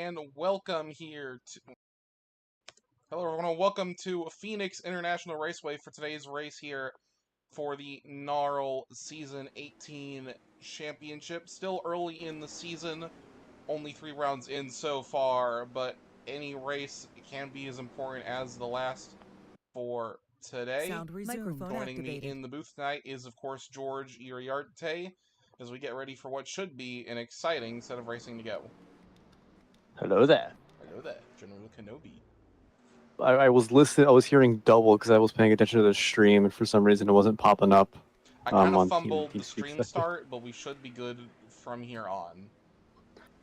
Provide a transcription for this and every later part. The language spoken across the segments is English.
and welcome here to... Hello everyone, welcome to Phoenix International Raceway for today's race here for the NARL Season 18 Championship. Still early in the season, only 3 rounds in so far, but any race can be as important as the last for today. Sound resumed. Joining me in the booth tonight is, of course, George Iriarte, as we get ready for what should be an exciting set of racing to go. Hello there. Hello there, General Kenobi. I was listening. I was hearing double because I was paying attention to the stream, and for some reason it wasn't popping up. I kind of on fumbled Team the stream start, but we should be good from here on.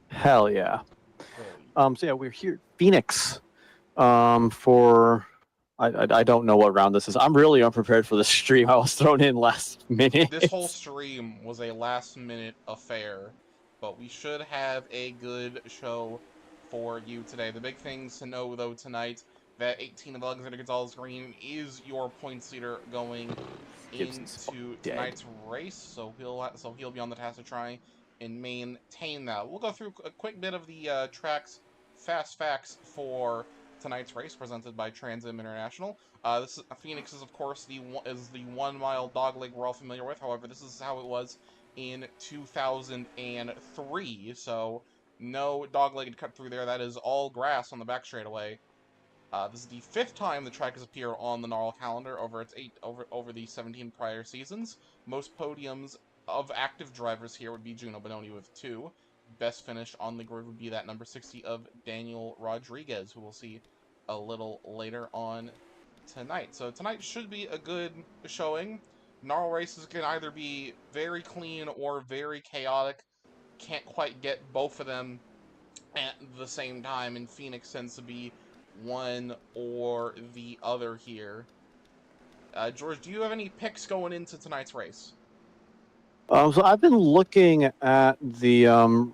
Hell yeah. Really. So yeah, we're here, Phoenix. For I don't know what round this is. I'm really unprepared for the stream. I was thrown in last minute. This whole stream was a last-minute affair, but we should have a good show for you today. The big things to know, though, tonight, that 18 of Alexander Gonzalez Green is your points leader going into tonight's race, so he'll be on the task to try and maintain that. We'll go through a quick bit of the track's fast facts for tonight's race, presented by Trans-Am International. Phoenix is, of course, the 1 mile dogleg we're all familiar with. However, this is how it was in 2003, so no dogleg cut through there. That is all grass on the back straightaway. This is the 5th time the track has appeared on the NARL calendar over the 17 prior seasons. Most podiums of active drivers here would be Gino Bononi with 2. Best finish on the grid would be that number 60 of Daniel Rodriguez, who we'll see a little later on tonight. So tonight should be a good showing. NARL races can either be very clean or very chaotic. Can't quite get both of them at the same time, and Phoenix tends to be one or the other here. George, do you have any picks going into tonight's race? So I've been looking at the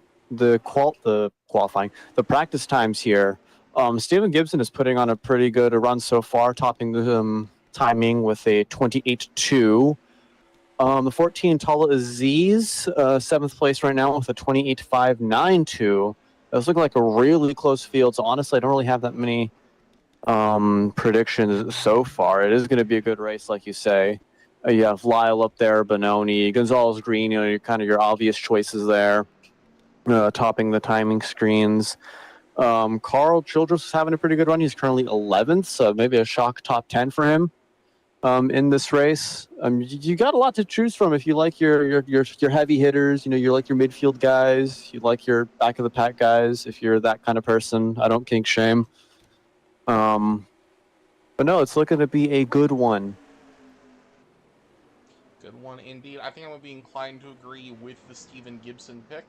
practice times here. Steven Gibson is putting on a pretty good run so far, topping the timing with a 28.2. The 14 Tala Aziz, 7th place right now with a 28.592. It's looking like a really close field, so honestly, I don't really have that many predictions so far. It is going to be a good race, like you say. You have Lyle up there, Bononi, Gonzalez Green, kind of your obvious choices there, topping the timing screens. Carl Childress is having a pretty good run. He's currently 11th, so maybe a shock top 10 for him in this race. You got a lot to choose from if you like your heavy hitters. You like your midfield guys. You like your back of the pack guys. If you're that kind of person, I don't kink shame. But no, it's looking to be a good one. Good one indeed. I think I'm going to be inclined to agree with the Steven Gibson pick.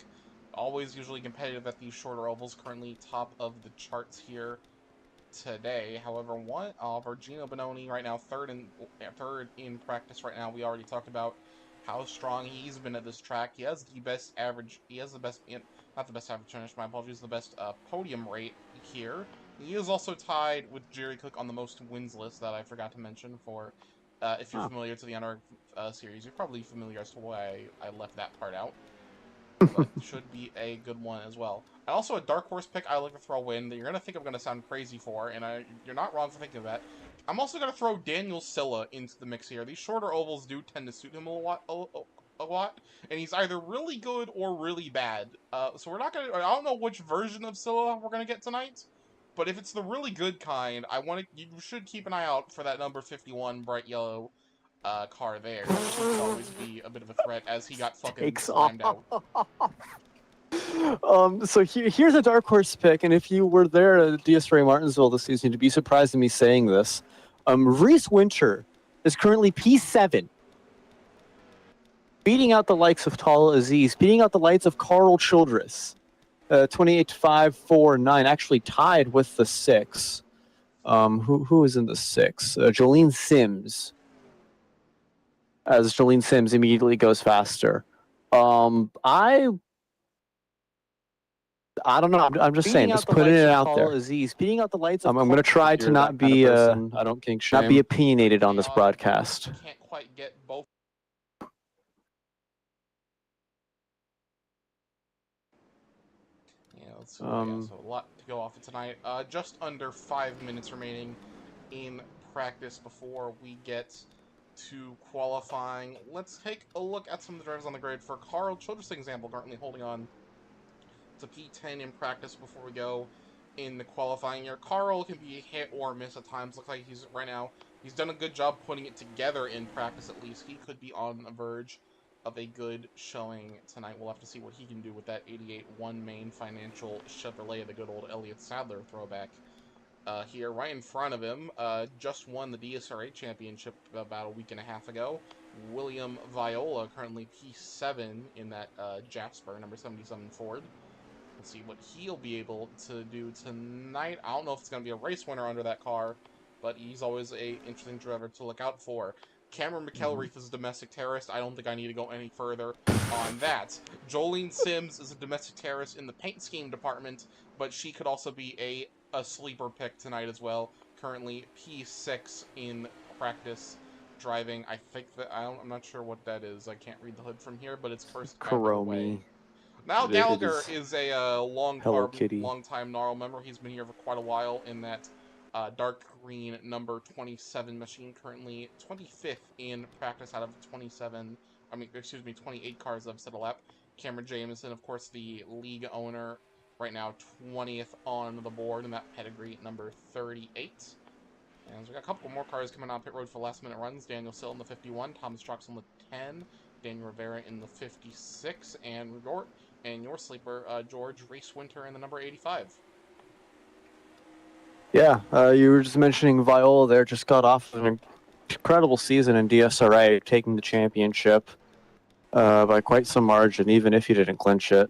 Always usually competitive at these shorter ovals, currently top of the charts here today. However, one of our Gino Bononi right now, third in practice right now. We already talked about how strong he's been at this track. He has the best average. He has the best, not the best average finish. My apologies. The best podium rate here. He is also tied with Jerry Cook on the most wins list that I forgot to mention for. If you're familiar to the NARL series, you're probably familiar as to why I left that part out. But should be a good one as well. And also a dark horse pick I like to throw in that you're going to think I'm going to sound crazy for, and you're not wrong for thinking of that. I'm also going to throw Daniel Silla into the mix here. These shorter ovals do tend to suit him a lot, and he's either really good or really bad. So we're not going to... I don't know which version of Silla we're going to get tonight, but if it's the really good kind, you should keep an eye out for that number 51 bright yellow car there. It should always be a bit of a threat as he got fucking slammed out. So here's a dark horse pick, and if you were there at DS Ray Martinsville this season, you'd be surprised at me saying this. Reese Winter is currently P7, beating out the likes of Tala Aziz, beating out the likes of Carl Childress. 28.549, actually tied with the 6. Who is in the 6? Jolene Sims. As Jolene Sims immediately goes faster. I don't know. I'm just saying. Just putting it out there. Aziz, beating out the lights. I'm going to try to not be I don't kink shame. Not be opinionated on this broadcast. Can't quite get both. So yeah, so a lot to go off of tonight. Just under 5 minutes remaining in practice before we get to qualifying. Let's take a look at some of the drivers on the grid. For Carl Childress example, currently holding on to P10 in practice before we go in the qualifying year. Carl can be hit or miss at times. Looks like he's right now. He's done a good job putting it together in practice. At least he could be on the verge of a good showing tonight. We'll have to see what he can do with that 88 One Main Financial Chevrolet, the good old Elliott Sadler throwback. Here, right in front of him, just won the DSRA championship about a week and a half ago. William Viola, currently P7 in that Jasper number 77 Ford. We'll see what he'll be able to do tonight. I don't know if it's going to be a race winner under that car, but he's always a interesting driver to look out for. Cameron McElreath is a domestic terrorist. I don't think I need to go any further on that. Jolene Sims is a domestic terrorist in the paint scheme department, but she could also be a sleeper pick tonight as well. Currently P6 in practice driving. I think that I'm not sure what that is. I can't read the hood from here, but it's first out of the way. Chromie. Now It Gallagher is is a Hello Kitty. long-time NARL member. He's been here for quite a while in that dark green number 27 machine. Currently 25th in practice out of 27. I mean, excuse me, 28 cars I've set a lap. Cameron Jameson, of course, the league owner, right now 20th on the board in that pedigree number 38. And we got a couple more cars coming on pit road for last minute runs. Daniel Sill in the 51, Thomas Trucks on the 10, Daniel Rivera in the 56, and your sleeper, George Reese Winter in the number 85. Yeah, you were just mentioning Viola there. Just got off an incredible season in DSRA, taking the championship by quite some margin, even if you didn't clinch it.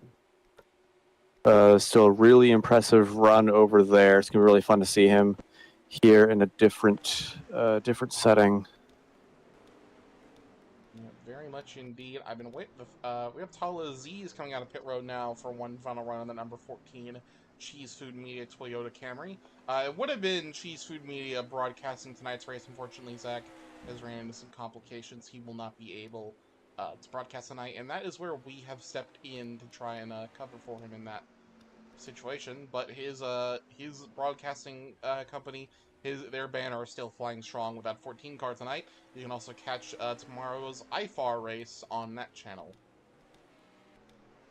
Still a really impressive run over there. It's gonna be really fun to see him here in a different setting. Yeah, very much indeed. I've been waiting. We have Tala Aziz coming out of pit road now for one final run on the number 14 Cheese Food Media Toyota Camry. It would have been Cheese Food Media broadcasting tonight's race. Unfortunately, Zach has ran into some complications. He will not be able to broadcast tonight, and that is where we have stepped in to try and cover for him in that situation. But his broadcasting company, their banner is still flying strong with that 14 car tonight. You can also catch tomorrow's IFAR race on that channel.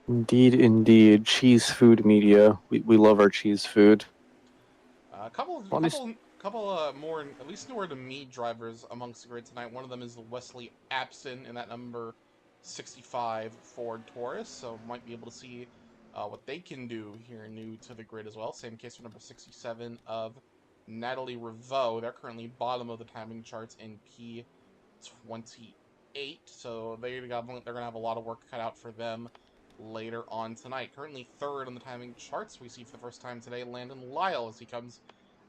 Indeed, indeed. Cheese Food Media. We love our cheese food. A couple more, at least newer to me, drivers amongst the grid tonight. One of them is Wesley Abson in that number 65 Ford Taurus, so might be able to see what they can do here new to the grid as well. Same case for number 67 of Natalie Reveau. They're currently bottom of the timing charts in P28, so they're going to have a lot of work cut out for them later on tonight. Currently third on the timing charts, we see for the first time today Landon Lyle as he comes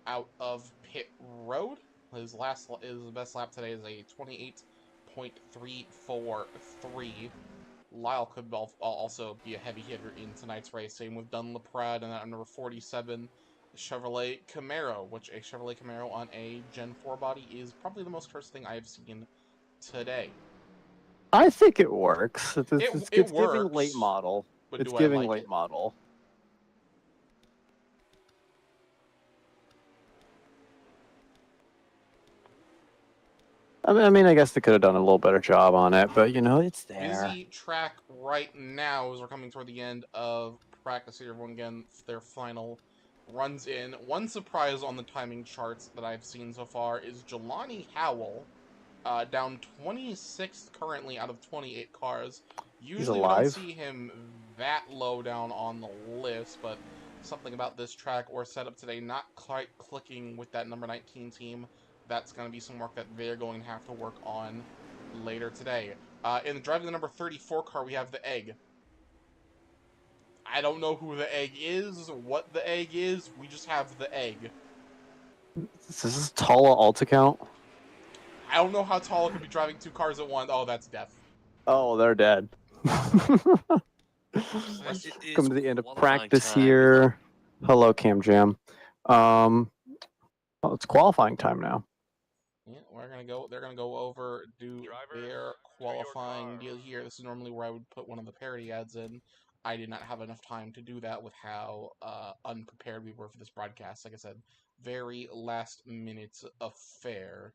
out of pit road. His best lap today is a 28.343. Lyle could also be a heavy hitter in tonight's race. Same with Dunn LaPrade and that number 47 Chevrolet Camaro, which a Chevrolet Camaro on a Gen 4 body is probably the most cursed thing I have seen today. I think it works. It's It giving works, late model. but It's do I giving like late it? model. I mean, I guess they could have done a little better job on it, but you know, it's there. Busy track right now as we're coming toward the end of practice here. Everyone again, their final runs in. One surprise on the timing charts that I've seen so far is Jelani Howell, down 26th currently out of 28 cars. Usually we don't see him that low down on the list, but something about this track or setup today not quite clicking with that number 19 team. That's going to be some work that they're going to have to work on later today. In the driving the number 34 car, we have the Egg. I don't know who the Egg is, what the Egg is. We just have the Egg. Is this Tala alt account? I don't know how Tala could be driving two cars at once. Oh, that's death. Oh, they're dead. Come to the end of practice here. Hello, Cam Jam. It's qualifying time now. Yeah, they're gonna go over, do their qualifying deal here. This is normally where I would put one of the parody ads in. I did not have enough time to do that with how unprepared we were for this broadcast. Like I said, very last minute affair.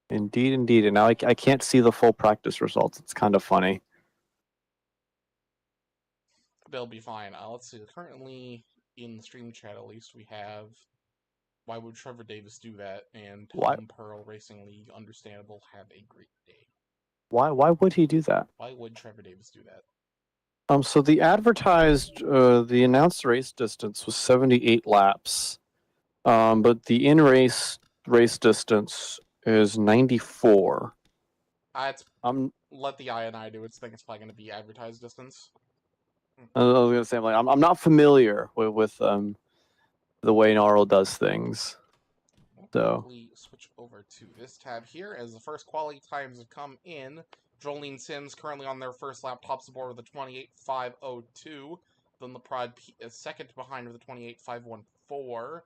Indeed, indeed. And now I can't see the full practice results. It's kind of funny. They'll be fine. Let's see. Currently, in the stream chat at least, we have Why Would Trevor Davis Do That? And Why? Tom Pearl Racing League. Understandable. Have a great day. Why would he do that? Why would Trevor Davis do that? So the advertised, the announced race distance was 78 laps, but the in-race race distance is 94. Let the INI do its thing. It's probably going to be advertised distance. I was gonna say, I'm not familiar with the way NARL does things. So we switch over to this tab here as the first quality times have come in. Jolene Sims currently on their first lap, tops the board with a 28.502. Then LeProd is second behind with a 28.514.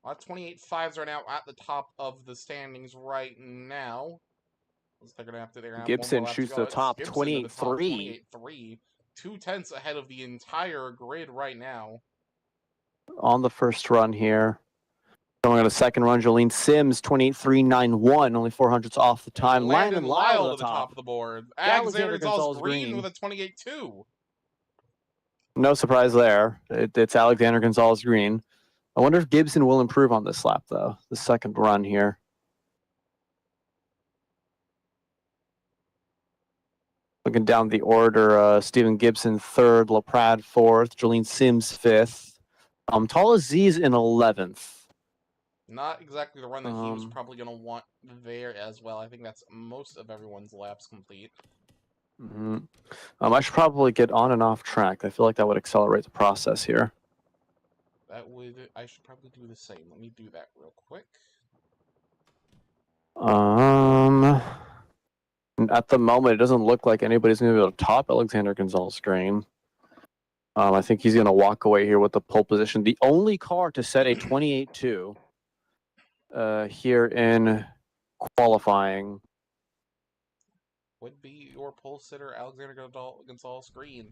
28.5s are now at the top of the standings right now. They're gonna have Gibson one more lap shoots to go. the top, 28.3. 28.3. 2/10 ahead of the entire grid right now. On the first run here. Going on a second run, Jolene Sims, 28.391, only 400s off the time. Landon Lyle to the top of the board. Alexander Gonzalez Green with a 28.2. No surprise there. It's Alexander Gonzalez Green. I wonder if Gibson will improve on this lap, though, the second run here. Looking down the order, Stephen Gibson third, LaPrade fourth, Jolene Sims fifth, Tal Aziz in 11th. Not exactly the run that he was probably going to want there as well. I think that's most of everyone's laps complete. I should probably get on and off track. I feel like that would accelerate the process here. I should probably do the same. Let me do that real quick. At the moment, it doesn't look like anybody's going to be able to top Alexander Gonzalez Green. I think he's going to walk away here with the pole position. The only car to set a 28.2 here in qualifying would be your pole sitter, Alexander Gonzalez Green.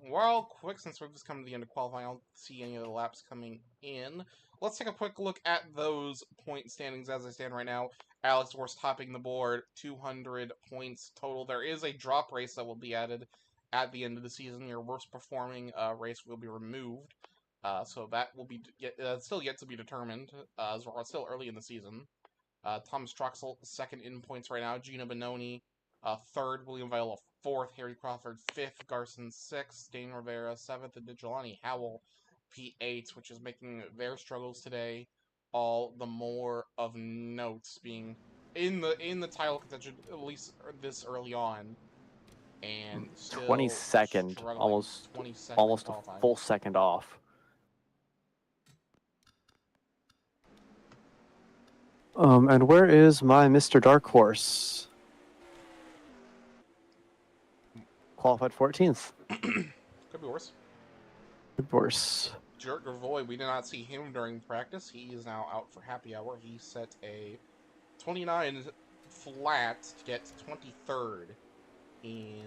Well, quick, since we've just come to the end of qualifying, I don't see any of the laps coming in. Let's take a quick look at those point standings as they stand right now. Alex Worst topping the board, 200 points total. There is a drop race that will be added at the end of the season. Your worst performing race will be removed. So that will be still yet to be determined, as we're still early in the season. Thomas Troxel, second in points right now. Gina Bononi, third. William Viola, fourth. Harry Crawford, fifth. Garson, sixth. Dane Rivera, seventh. And Jelani Howell, P8, which is making their struggles today all the more of notes, being in the title contention at least this early on, and still 22nd, almost a full second off. And where is my Mr. Dark Horse? Qualified 14th. Could be worse. Could be worse. Jurt Gravoy, we did not see him during practice. He is now out for happy hour. He set a 29 flat to get 23rd in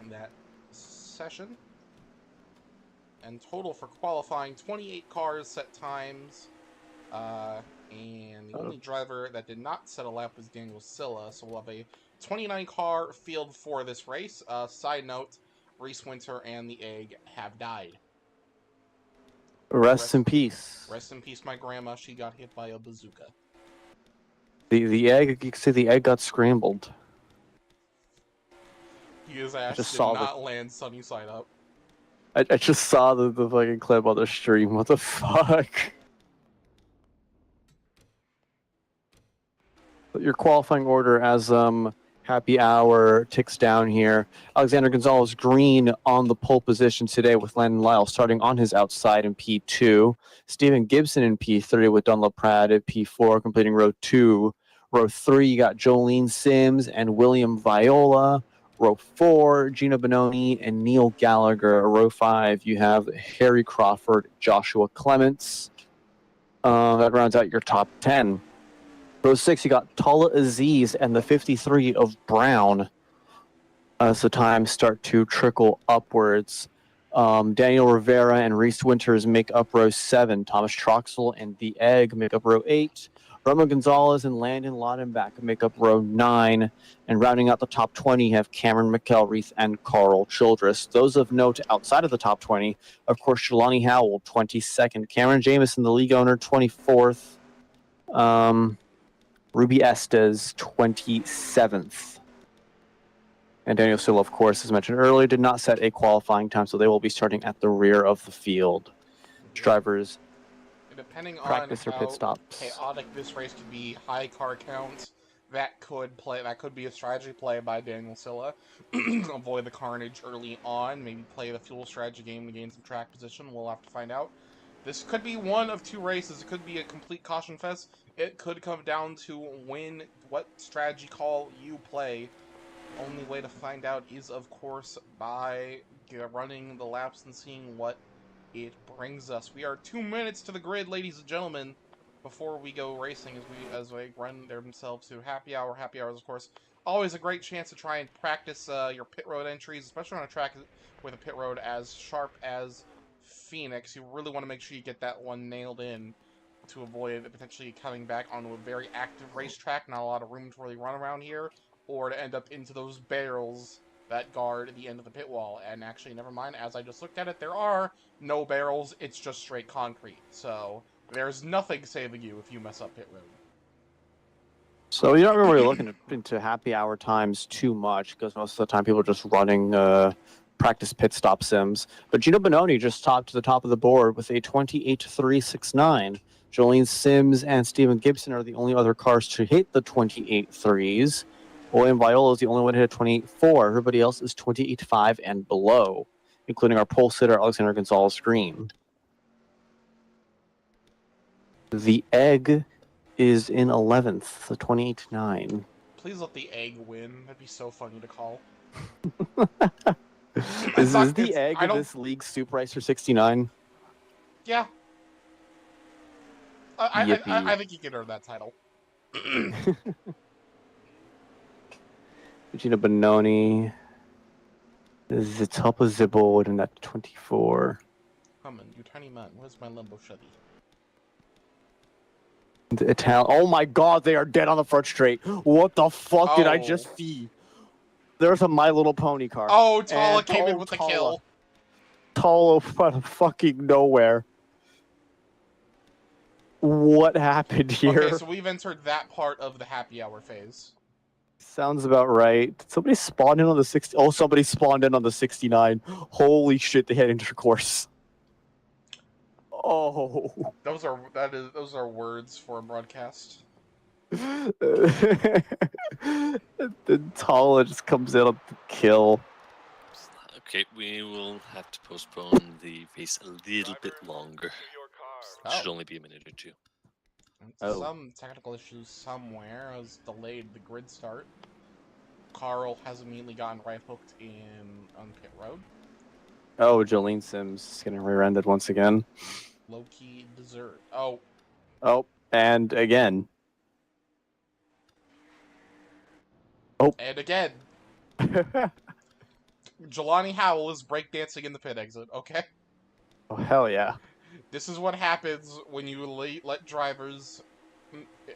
that session. And total for qualifying, 28 cars set times. And the only driver that did not set a lap was Daniel Silla, so we'll have a 29-car field for this race. Side note, Reese Winter and the Egg have died. Rest in peace. Rest in peace, my grandma. She got hit by a bazooka. The egg, you can see the egg got scrambled. His ass did not land sunny side up. I just saw the fucking clip on the stream. What the fuck? Your qualifying order as happy hour ticks down here. Alexander Gonzalez Green on the pole position today with Landon Lyle starting on his outside in P2. Stephen Gibson in P3 with Dunlop Pratt at P4 completing row 2. Row 3 you got Jolene Sims and William Viola. Row 4 Gina Bononi and Neil Gallagher. Row 5 you have Harry Crawford, Joshua Clements. That rounds out your top 10. Row 6, you got Tala Aziz and the 53 of Brown. as the times start to trickle upwards. Daniel Rivera and Reese Winters make up row 7. Thomas Troxel and The Egg make up row 8. Roman Gonzalez and Landon Laudenbach make up row 9. And rounding out the top 20 have Cameron McElreath and Carl Childress. Those of note outside of the top 20, of course, Jelani Howell, 22nd. Cameron Jamison, the league owner, 24th. Ruby Estes, 27th. And Daniel Silva, of course, as mentioned earlier, did not set a qualifying time, so they will be starting at the rear of the field. Drivers depending practice on or how pit stops. chaotic this race could be, high car count, that could be a strategy play by Daniel Silla. Avoid the carnage early on, maybe play the fuel strategy game to gain some track position. We'll have to find out. This could be one of two races. It could be a complete caution fest. It could come down to what strategy call you play. Only way to find out is, of course, by running the laps and seeing what it brings us. We are 2 minutes to the grid, ladies and gentlemen, before we go racing as they run themselves to happy hour. Happy hours, of course, always a great chance to try and practice your pit road entries, especially on a track with a pit road as sharp as Phoenix. You really want to make sure you get that one nailed in to avoid potentially coming back onto a very active racetrack. Not a lot of room to really run around here, or to end up into those barrels that guard the end of the pit wall. And actually, never mind, as I just looked at it, there are no barrels, it's just straight concrete. So there's nothing saving you if you mess up pit road. So you're not really looking into happy hour times too much, because most of the time people are just running practice pit stop sims. But Gino Bononi just topped to the top of the board with a 28.369. Jolene Sims and Steven Gibson are the only other cars to hit the 28.3s. William Viola is the only one to hit a 28.4. Everybody else is 28.5 and below, including our pole sitter, Alexander Gonzalez Green. The Egg is in 11th, the 28.9. Please let the Egg win. That'd be so funny to call. Is the Egg of this league Super Racer 69? Yeah. I think he can earn that title. Gina Bononi is the top of the board in that 24. Come on, you tiny man. Where's my limbo shutty? The Italian. Oh my god, they are dead on the front straight. What the fuck did I just see? There's a My Little Pony car. Oh, Tala came in with the kill. Tala out of fucking nowhere. What happened here? Okay, so we've entered that part of the happy hour phase. Sounds about right. Did somebody spawn in on the 60? Oh, somebody spawned in on the 69. Holy shit, they had intercourse. Oh. Those are words for a broadcast. Then Tala just comes in on the kill. Okay, we will have to postpone the race a little bit longer. It should only be a minute or two. Some technical issues somewhere has delayed the grid start. Carl has immediately gotten right hooked on pit road. Oh, Jolene Sims is getting rear-ended once again. Low-key dessert. Oh. Oh, and again. Oh. And again. Jelani Howell is breakdancing in the pit exit, okay? Oh, hell yeah. This is what happens when you let drivers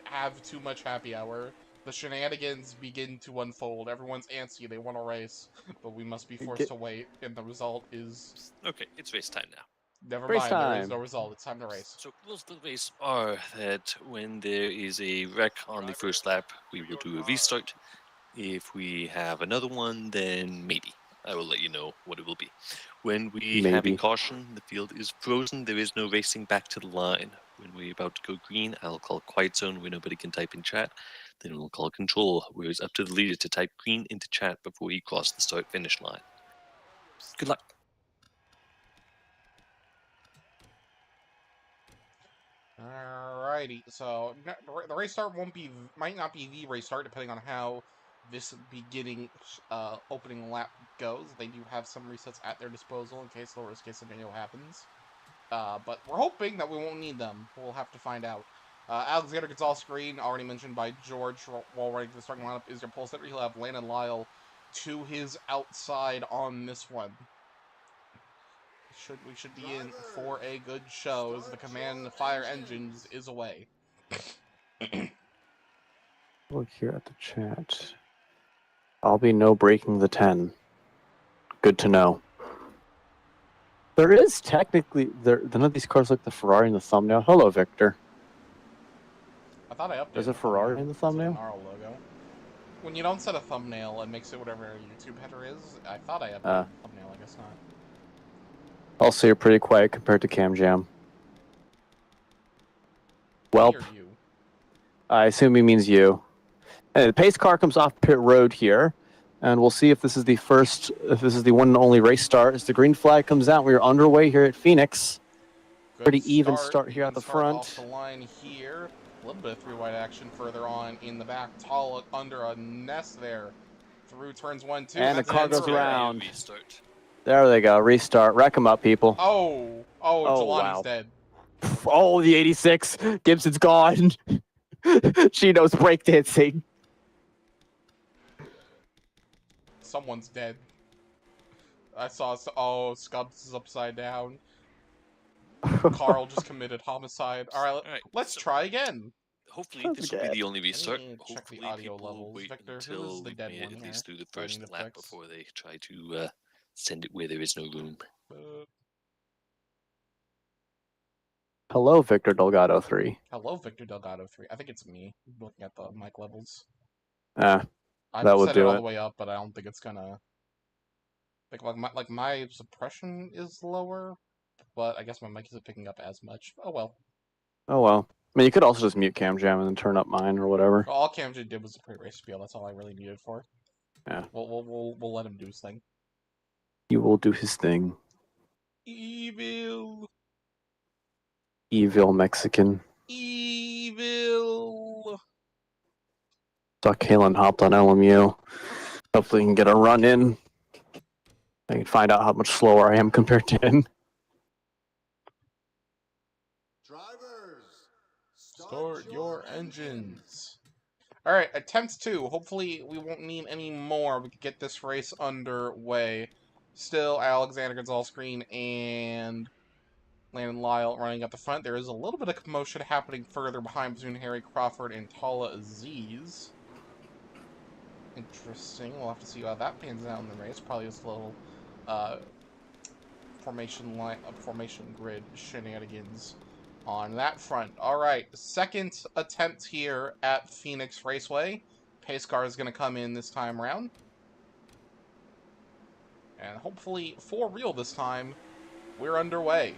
have too much happy hour. The shenanigans begin to unfold. Everyone's antsy, they want to race, but we must be forced to wait, and the result is... Okay, it's race time now. Never mind, there is no result. It's time to race. So rules of the race are that when there is a wreck on the first lap, we will do a restart. If we have another one, then maybe. I will let you know what it will be. When we have a caution, the field is frozen. There is no racing back to the line. When we're about to go green, I'll call quiet zone where nobody can type in chat. Then we'll call control, where it's up to the leader to type green into chat before he crosses the start-finish line. Good luck. Alrighty, so the race start might not be the race start, depending on how this beginning opening lap goes. They do have some resets at their disposal in case the worst case scenario happens. But we're hoping that we won't need them. We'll have to find out. Alexander Gonzalez Green, already mentioned by George while running the starting lineup, is your pole setter. He'll have Landon Lyle to his outside on this one. We should be in for a good show as the command and the fire engines is away. Look here at the chat. I'll be no breaking the 10. Good to know. There is technically none of these cars look the Ferrari in the thumbnail. Hello, Victor. I thought I updated. There's a Ferrari in the thumbnail. NARL logo. When you don't set a thumbnail, it makes it whatever your YouTube header is. I thought I updated the thumbnail. I guess not. Also, you're pretty quiet compared to Cam Jam. Welp. You? I assume he means you. And the pace car comes off pit road here, and we'll see if this is the one and only race start. As the green flag comes out, we're underway here at Phoenix. Good pretty even start here at the front. Off the line here. A little bit of three-wide action further on in the back. Tall under a nest there. Through turns 1, 2. And the car goes around. Restart. There they go. Restart. Wreck them up, people. Oh, Jelani's dead. Oh, the 86. Gibson's gone. Chino's breakdancing. Someone's dead. I saw. Oh, Scubs is upside down. Carl just committed homicide. All right, let's try again. Hopefully, this will be the only restart. Check Hopefully, the audio people levels. wait Victor, until who is the dead we one at here? least do the first lap fix? before they try to send it where there is no room. Hello, Victor Delgado 3. Hello, Victor Delgado 3. I think it's me looking at the mic levels. That I've would set do it all it. the way up, but I don't think it's gonna. Like my suppression is lower, but I guess my mic isn't picking up as much. Oh well. Oh well. I mean, you could also just mute Cam Jam and then turn up mine or whatever. All Cam J did was a pre-race spiel. That's all I really needed for. Yeah. We'll let him do his thing. He will do his thing. Evil Mexican. Evil. Saw Kalen hopped on LMU. Hopefully he can get a run in. I can find out how much slower I am compared to him. Drivers, start your engines. Alright, attempt 2. Hopefully we won't need any more. We can get this race underway. Still Alexander Gonzalez Green and Landon Lyle running up the front. There is a little bit of commotion happening further behind between Harry Crawford and Tala Aziz. Interesting. We'll have to see how that pans out in the race. Probably just a little formation grid shenanigans on that front. Alright, second attempt here at Phoenix Raceway. Pace car is going to come in this time around. And hopefully, for real this time, we're underway.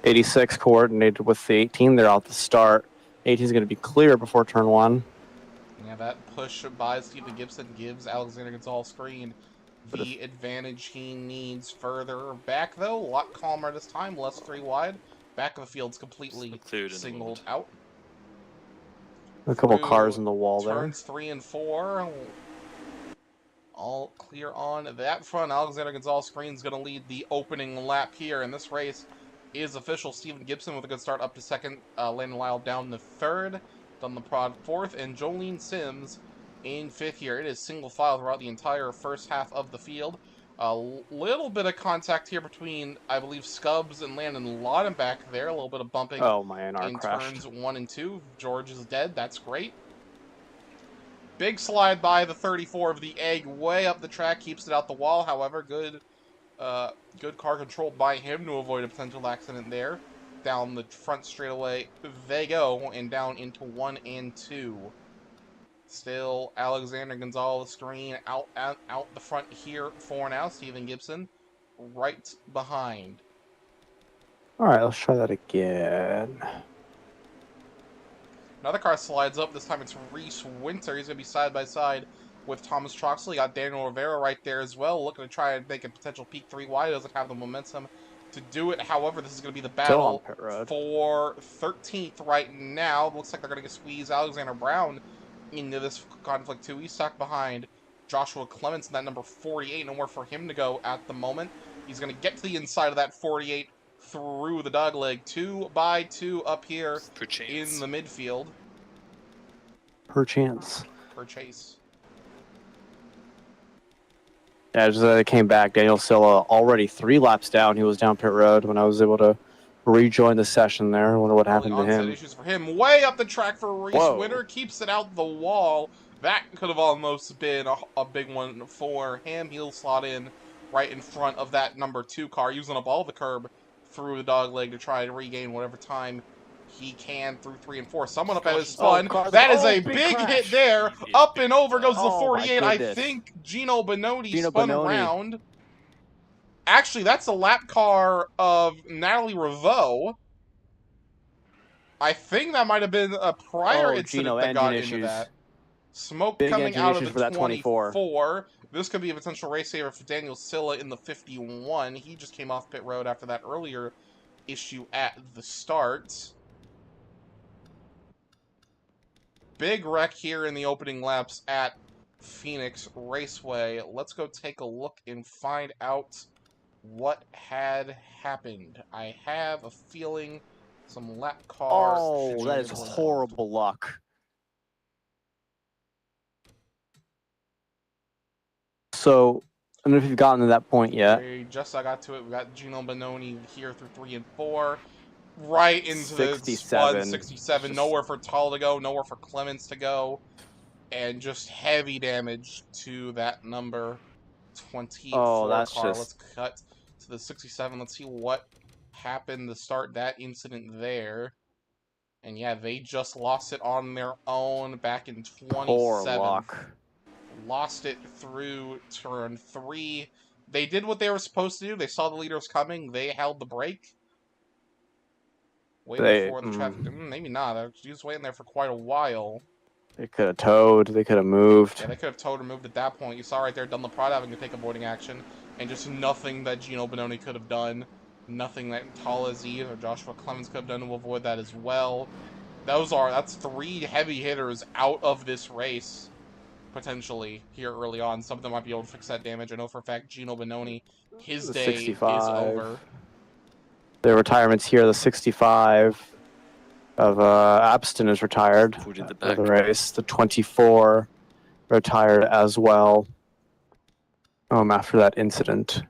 86 coordinated with the 18. They're out the start. 18 is going to be clear before turn 1. Yeah, that push by Stephen Gibson gives Alexander Gonzalez Green the advantage he needs further back, though. A lot calmer this time, less three wide. Back of the field's completely singled out. A couple cars in the wall there. Turns 3 and 4. All clear on that front. Alexander Gonzalez Green's going to lead the opening lap here, and this race is official. Stephen Gibson with a good start up to second. Landon Lyle down to third. Done the prod fourth, and Jolene Sims in fifth here. It is single file throughout the entire first half of the field. A little bit of contact here between, I believe, Scubs and Landon Lawton back there. A little bit of bumping in crashed. Turns 1 and 2. George is dead. That's great. Big slide by the 34 of the Egg way up the track. Keeps it out the wall. However, good car control by him to avoid a potential accident there. Down the front straightaway they go, and down into 1 and 2. Still, Alexander Gonzalez Green out the front here for now. Stephen Gibson right behind. All right, let's try that again. Another car slides up. This time it's Reese Winter. He's going to be side by side with Thomas Troxley. Got Daniel Rivera right there as well. Looking to try and make a potential peak 3 wide. Doesn't have the momentum to do it. However, this is going to be the battle for 13th right now. Looks like they're going to squeeze Alexander Brown into this conflict too. He's stuck behind Joshua Clements in that number 48. Nowhere for him to go at the moment. He's going to get to the inside of that 48 through the dogleg. 2 by 2 up here in the midfield. Per chance. Per chase. Yeah, just as I came back, Daniel Silla already 3 laps down. He was down pit road when I was able to rejoin the session there. I wonder what Early happened to onset him. issues for him. Way up the track for a race Whoa. winner. Keeps it out the wall. That could have almost been a big one for him. He'll slot in right in front of that number 2 car, using up all the curb through the dog leg to try to regain whatever time he can through 3 and 4. Someone up at his fun. That is a big hit there. Up and over goes the 48. I think Gino Bononi spun around. Actually, that's a lap car of Natalie Reveau. I think that might have been a prior incident that got into that. Smoke Big coming out of for the that 24. This could be a potential race saver for Daniel Silla in the 51. He just came off pit road after that earlier issue at the start. Big wreck here in the opening laps at Phoenix Raceway. Let's go take a look and find out what had happened. I have a feeling some lap car. Oh, that is horrible luck. So, I don't know if you've gotten to that point yet. We just got to it. We got Gino Bononi here through 3 and 4. Right into the 67. Nowhere for Tall to go, nowhere for Clemens to go. And just heavy damage to that number 24 car. Let's cut to the 67. Let's see what happened to start that incident there. And yeah, they just lost it on their own back in 27. Poor luck. Lost it through turn 3. They did what they were supposed to do. They saw the leaders coming. They held the brake. Waiting for the traffic. Maybe not. They were just waiting there for quite a while. They could have towed. They could have moved. Yeah, they could have towed or moved at that point. You saw right there Dunlop Prada having to take avoiding action. And just nothing that Gino Bononi could have done. Nothing that Talazzi or Joshua Clemens could have done to avoid that as well. That's 3 heavy hitters out of this race, potentially, here early on. Some of them might be able to fix that damage. I know for a fact Gino Bononi, his day 65. Is over. Their retirements here, the 65 of Abston is retired for the race. The 24 retired as well after that incident.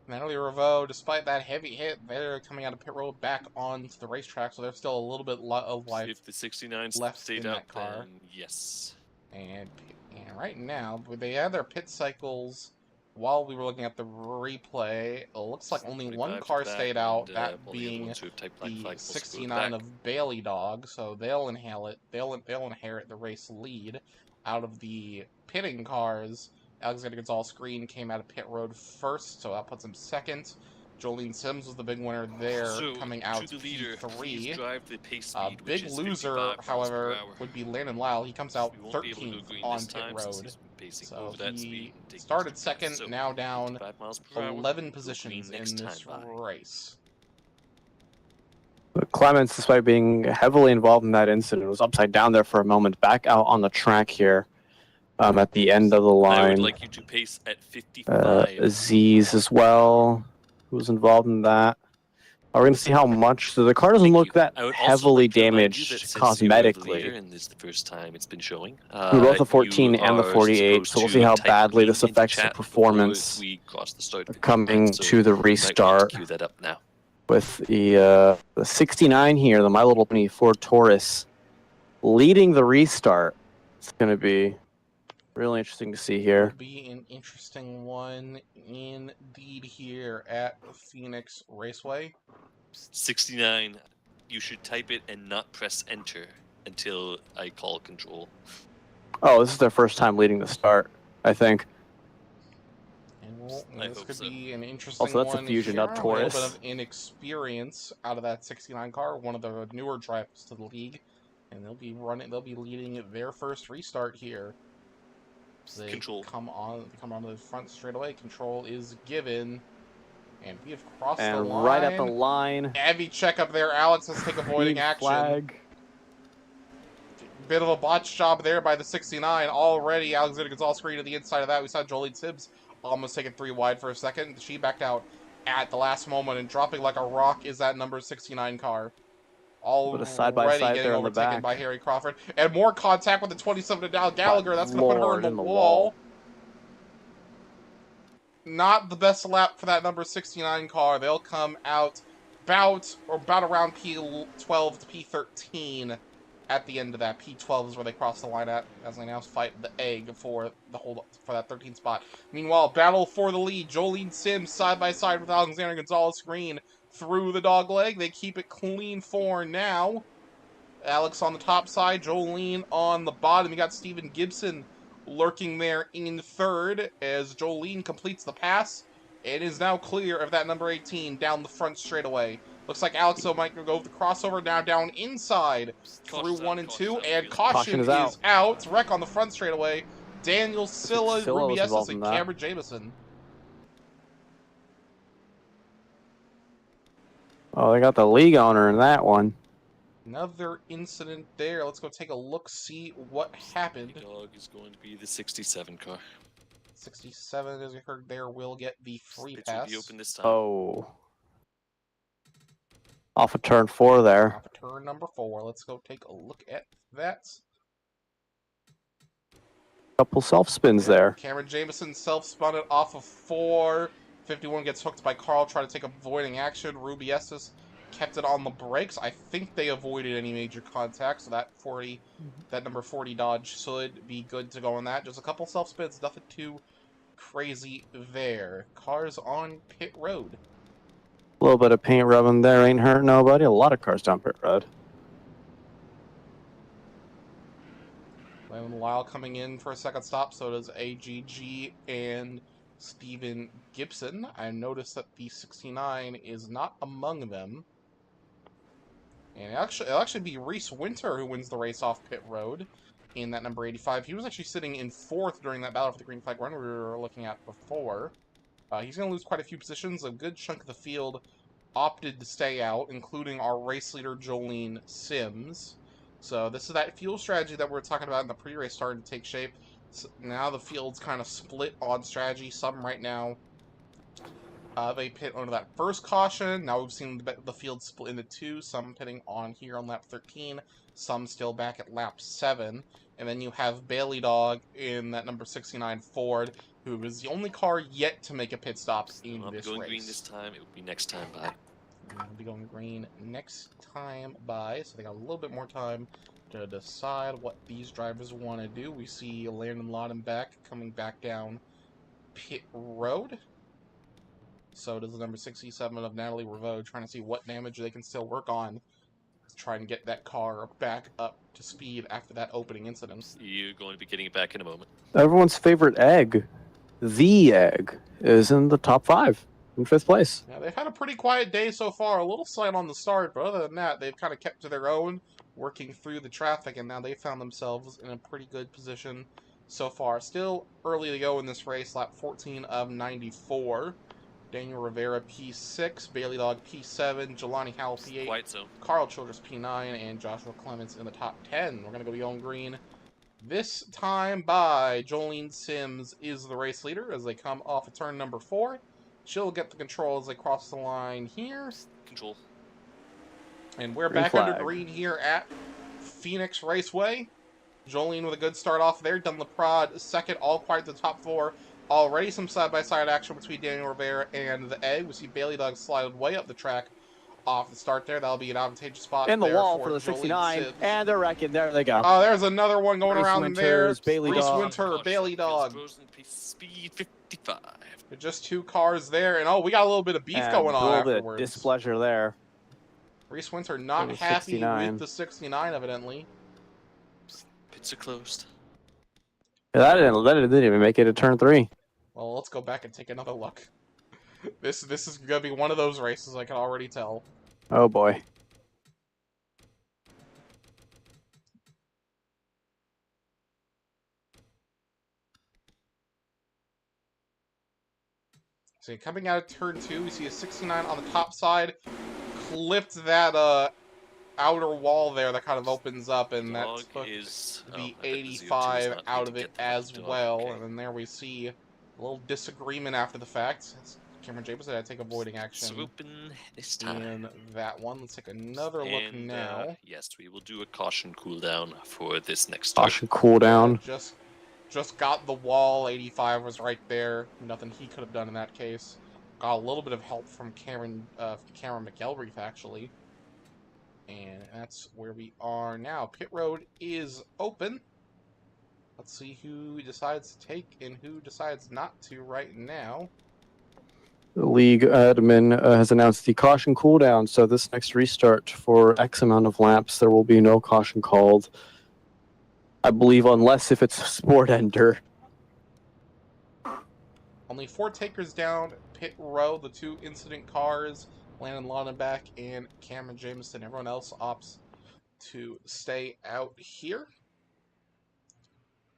Natalie Reveau, despite that heavy hit, they're coming out of pit road back onto the racetrack, so there's still a little bit of life if the 69 left in that car. Then yes. And right now, they had their pit cycles while we were looking at the replay. It looks like only 1 car stayed out, that being the 69 of Bailey Dog, so they'll inherit the race lead out of the pitting cars. Alexander Gonzalez Green came out of pit road first, so that puts him second. Jolene Sims was the big winner there, coming out to P3. Big loser, however, would be Landon Lyle. He comes out 13th on pit road. So he started second, now down 11 positions in this race. But Clemens, despite being heavily involved in that incident, was upside down there for a moment, back out on the track here. At the end of the line. I would like you to pace at 55. Aziz as well, who was involved in that. We're going to see how much. So the car doesn't look that heavily damaged cosmetically. And this is the first time it's been showing. We both the 14 and the 48, so we'll see how badly this affects the performance coming to the restart. Cue that up now. With the 69 here, the My Little Pony Ford Taurus leading the restart. It's going to be really interesting to see here. It'll be an interesting one indeed here at Phoenix Raceway. 69. You should type it and not press enter until I call control. Oh, this is their first time leading the start, I think. And this could be an interesting one. Also, that's a Fusion, not Taurus. A little bit of inexperience out of that 69 car, one of the newer drivers to the league, and they'll be leading their first restart here. They come onto the front straight away. Control is given. And we have crossed the line. Right at the line. Heavy check up there. Alex has to take avoiding action. Flag. Bit of a botch job there by the 69. Already, Alexander Gonzalez Green to the inside of that. We saw Jolene Sibbs almost take it 3 wide for a second. She backed out at the last moment, and dropping like a rock is that number 69 car. With a side-by-side there on the back. By Harry Crawford. And more contact with the 27 to Dal Gallagher. That's going to put her in the wall. not the best lap for that number 69 car. They'll come out about around P12 to P13 at the end of that. P12 is where they cross the line at, as they now fight the egg for that 13th spot. Meanwhile, battle for the lead. Jolene Sims side by side with Alexander Gonzalez Green through the dog leg. They keep it clean for now. Alex on the top side, Jolene on the bottom. You got Steven Gibson lurking there in third as Jolene completes the pass and is now clear of that number 18 down the front straightaway. Looks like Alex might go with the crossover now down inside through 1 and 2, and caution is out. Wreck on the front straightaway. Daniel Silla, Rubiestis, and Cameron Jameson. Oh, they got the league owner in that one. Another incident there. Let's go take a look, see what happened. Dog is going to be the 67 car. 67, as you heard there, will get the free pass. Will be open this time. Oh. Off of turn 4 there. Off of turn number 4. Let's go take a look at that. Couple self spins there. Cameron Jameson self-spun it off of 4. 51 gets hooked by Carl, trying to take avoiding action. Rubiestis kept it on the brakes. I think they avoided any major contact, so that number 40 Dodge should be good to go on that. Just a couple self-spins, nothing too crazy there. Cars on pit road. A little bit of paint rubbing there ain't hurt nobody. A lot of cars down pit road. Landon Lyle coming in for a second stop, so does AGG and Steven Gibson. I noticed that the 69 is not among them. And it'll actually be Reese Winter who wins the race off pit road in that number 85. He was actually sitting in 4th during that battle for the green flag run we were looking at before. He's going to lose quite a few positions. A good chunk of the field opted to stay out, including our race leader, Jolene Sims. So this is that fuel strategy that we were talking about in the pre-race starting to take shape. So now the field's kind of split on strategy. Some right now, they pit under that first caution. Now we've seen the field split into 2. Some pitting on here on lap 13. Some still back at lap 7. And then you have Bailey Dog in that number 69 Ford, who is the only car yet to make a pit stop in this race. Going green this time. It will be next time by. We'll be going green next time by, so they got a little bit more time to decide what these drivers want to do. We see Landon Laudenbach coming back down pit road. So does the number 67 of Natalie Revaud, trying to see what damage they can still work on to try and get that car back up to speed after that opening incident. You're going to be getting it back in a moment. Everyone's favorite egg, the egg, is in the top 5 in 5th place. Yeah, they've had a pretty quiet day so far. A little slight on the start, but other than that, they've kind of kept to their own, working through the traffic, and now they found themselves in a pretty good position so far. Still early to go in this race, lap 14 of 94. Daniel Rivera P6, Bailey Dog P7, Jelani Howell P8, Quite so. Carl Childress P9, and Joshua Clements in the top 10. We're going to go yellow and green this time by Jolene Sims is the race leader as they come off of turn number 4. She'll get the control as they cross the line here. Control. And we're Green back flag. under green here at Phoenix Raceway. Jolene with a good start off there. Dunlap Prod second, all quiet to the top 4. Already some side-by-side action between Daniel Rivera and the Egg. We see Bailey Dog slide way up the track off the start there. That'll be an advantageous spot In the there wall for the Jolene 69, Sims. and they're wrecking. There they go. Oh, there's another one going Reese around Winters, there. Bailey Reese Dog. Winter, Bailey Dog. Speed 55. Just 2 cars there, and we got a little bit of beef And going on a little bit of afterwards. displeasure there. Reese Winter not the happy 69. with the 69, evidently. Pits are closed. Yeah, that didn't even make it to turn 3. Well, let's go back and take another look. This is gonna be one of those races, I can already tell. Oh boy. So coming out of turn 2, we see a 69 on the top side. Clipped that outer wall there that kind of opens up, and that took the 85 out of it as well. And then there we see a little disagreement after the fact. Cameron Jameson had to take avoiding action Swooping this time. in that one. Let's take another look now. Yes, we will do a caution cooldown for this next start. Caution cooldown. Just just got the wall. 85 was right there. Nothing he could have done in that case. Got a little bit of help from Cameron McElreath, actually. And that's where we are now. Pit road is open. Let's see who decides to take and who decides not to right now. The league admin has announced the caution cooldown, so this next restart for X amount of laps, there will be no caution called. I believe, unless if it's sport ender. Only 4 takers down. Pit row, the 2 incident cars, Landon Laudenbach and Cameron Jameson. Everyone else opts to stay out here.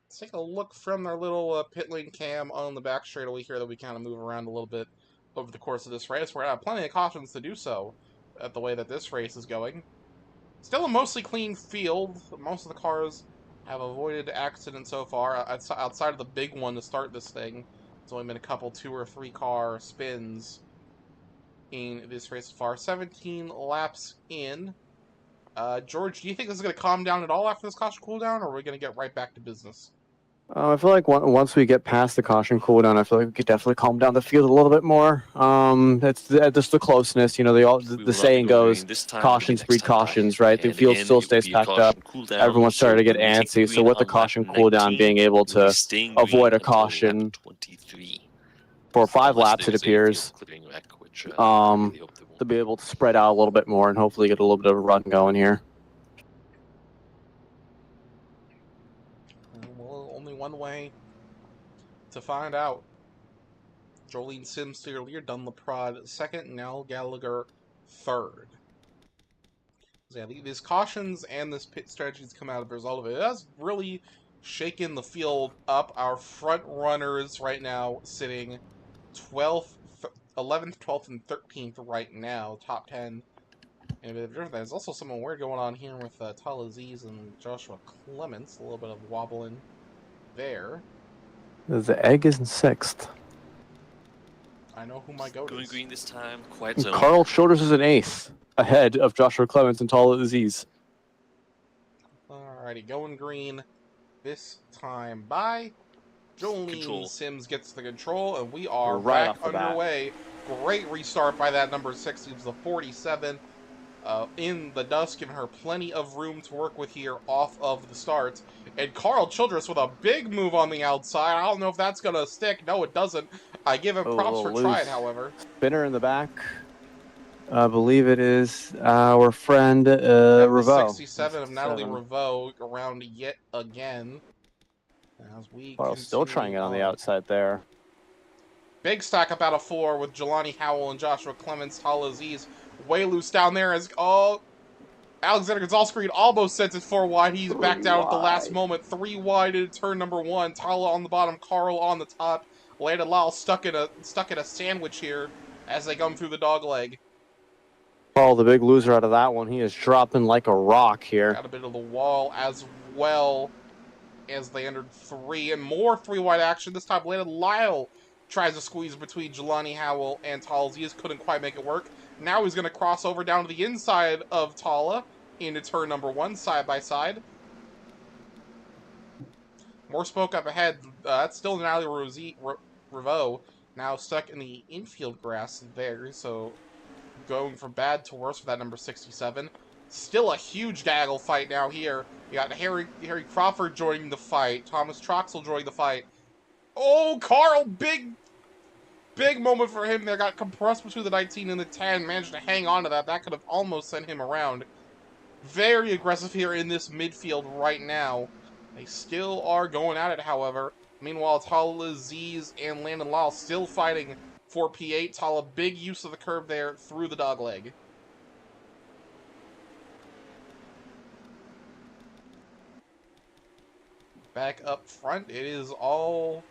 Let's take a look from their little pit lane cam on the back straightaway here that we kind of move around a little bit over the course of this race. We're going to have plenty of cautions to do so at the way that this race is going. Still a mostly clean field. Most of the cars have avoided accidents so far. Outside of the big one to start this thing, it's only been a couple 2 or 3 car spins in this race so far. 17 laps in. George, do you think this is going to calm down at all after this caution cooldown, or are we going to get right back to business? I feel like once we get past the caution cooldown, I feel like we could definitely calm down the field a little bit more. It's just the closeness, you know. The saying goes, cautions breed cautions, right? The field still stays packed up. Everyone's starting to get antsy. So with the caution cooldown, being able to avoid a caution for 5 laps, it appears, to be able to spread out a little bit more and hopefully get a little bit of a run going here. Well, only one way to find out. Jolene Sims to your lead, Dunlaprod second, Nell Gallagher third. So yeah, these cautions and this pit strategies come out of the result of it. It has really shaken the field up. Our front runners right now sitting 12th, 11th, 12th, and 13th right now, top 10. And there's also something weird going on here with Tal Aziz and Joshua Clements. A little bit of wobbling there. The egg is in 6th. I know who my goat Going is. green this time, quiet zone. Carl Childers is an 8th, ahead of Joshua Clements and Tal Aziz. Alrighty, going green this time by Jolene Sims gets the control, and we are right back off the underway. Great restart by that number 6. It was the 47 in the dust, giving her plenty of room to work with here off of the start. And Carl Childress with a big move on the outside. I don't know if that's going to stick. No, it doesn't. I give him props for trying, however. Spinner in the back. I believe it is our friend Revo. 67 of Natalie Revo around yet again. As we still trying it on the outside there. Big stack up out of 4 with Jelani Howell and Joshua Clements. Tal Aziz way loose down there as Alexander Gonzalez screen almost sends it 4 wide. He's backed out at the last moment. 3 wide into turn number 1. Tala on the bottom, Carl on the top. Landon Lyle stuck in a sandwich here as they come through the dog leg. Carl, the big loser out of that one. He is dropping like a rock here. Got a bit of the wall as well as they entered 3. And more 3 wide action. This time Landon Lyle tries to squeeze between Jelani Howell and Tal Aziz. Couldn't quite make it work. Now he's going to cross over down to the inside of Tala into turn number 1, side by side. More smoke up ahead. That's still Natalie Revo, now stuck in the infield grass there. So going from bad to worse for that number 67. Still a huge gaggle fight now here. You got Harry Crawford joining the fight. Thomas Troxel joining the fight. Oh, Carl, big moment for him there. Got compressed between the 19 and the 10. Managed to hang on to that. That could have almost sent him around. Very aggressive here in this midfield right now. They still are going at it, however. Meanwhile, Tala Aziz and Landon Lyle still fighting for P8. Tala, big use of the curve there through the dog leg. Back up front, it is all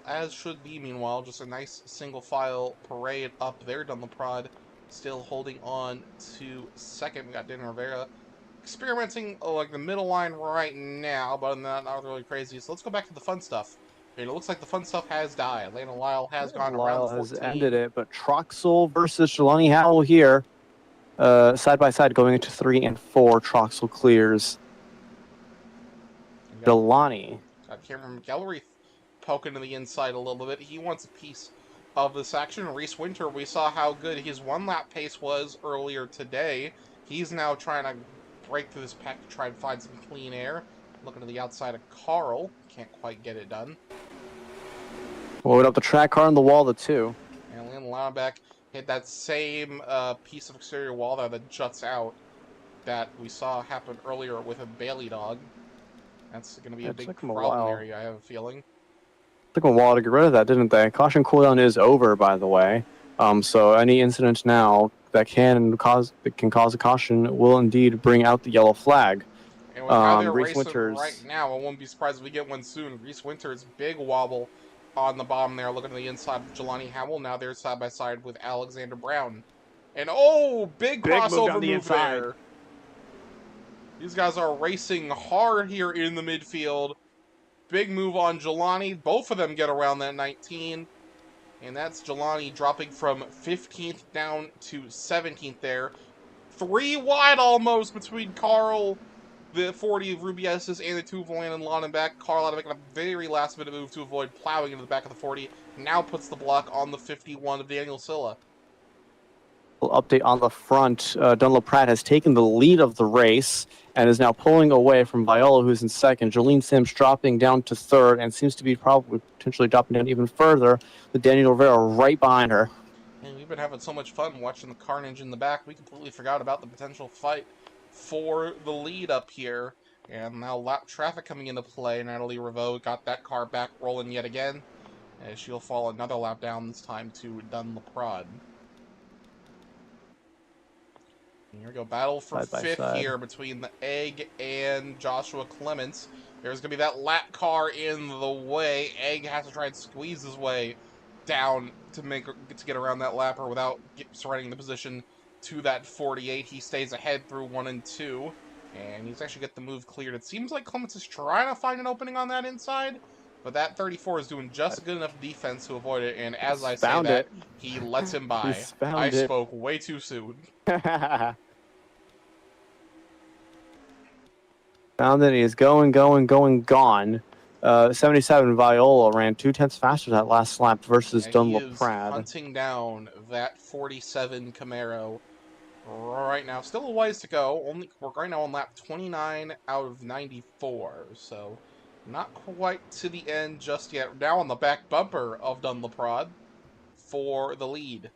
as should be. Meanwhile, just a nice single file parade up there. Dunlaprod still holding on to second. We got Dan Rivera experimenting like the middle line right now, but not really crazy. So let's go back to the fun stuff. It looks like the fun stuff has died. Landon Lyle has gone around the 14. Has ended it, but Troxel versus Jelani Howell here. Side by side going into 3 and 4. Troxel clears. Jelani Got Cameron McElreath poking to the inside a little bit. He wants a piece of this action. Reese Winter, we saw how good his one-lap pace was earlier today. He's now trying to break through this pack to try and find some clean air. Looking to the outside of Carl. Can't quite get it done. Load up the track car on the wall, the two. And Leon Lauenbeck hit that same piece of exterior wall there that juts out that we saw happen earlier with a Bailey dog. That's going to be a big problem area, I have a feeling. Took a while to get rid of that, didn't they? Caution cooldown is over, by the way. So any incident now that can cause a caution will indeed bring out the yellow flag. And with how they're Reese racing Winters right now, I won't be surprised if we get one soon. Reese Winters, big wobble on the bottom there, looking to the inside of Jelani Howell. Now they're side by side with Alexander Brown. And big crossover move there. These guys are racing hard here in the midfield. Big move on Jelani. Both of them get around that 19. And that's Jelani dropping from 15th down to 17th there. 3 wide almost between Carl, the 40 of Rubies's, and the 2 of Landon Lauenbeck. Carl had to make a very last minute move to avoid plowing into the back of the 40. Now puts the block on the 51 of Daniel Silla. Update on the front. Dunlop Pratt has taken the lead of the race and is now pulling away from Viola, who's in second. Jolene Sims dropping down to third and seems to be probably potentially dropping down even further with Daniel Rivera right behind her. And we've been having so much fun watching the carnage in the back. We completely forgot about the potential fight for the lead up here. And now lap traffic coming into play. Natalie Reveau got that car back rolling yet again. As she'll fall another lap down, this time to Dunlop Prod. Here we go, battle for fifth here between the Egg and Joshua Clements. There's going to be that lap car in the way. Egg has to try and squeeze his way down to get around that lapper without surrendering the position to that 48. He stays ahead through 1 and 2, and he's actually got the move cleared. It seems like Clements is trying to find an opening on that inside, but that 34 is doing just good enough defense to avoid it, and as I say that, he lets him by. I spoke way too soon. Found it. He is going, gone. 77 Viola ran 2/10 faster that last lap versus Dunlop Pratt. Hunting down that 47 Camaro right now. Still a ways to go. We're right now on lap 29 out of 94, so not quite to the end just yet. Now on the back bumper of Dunlop Prod for the lead.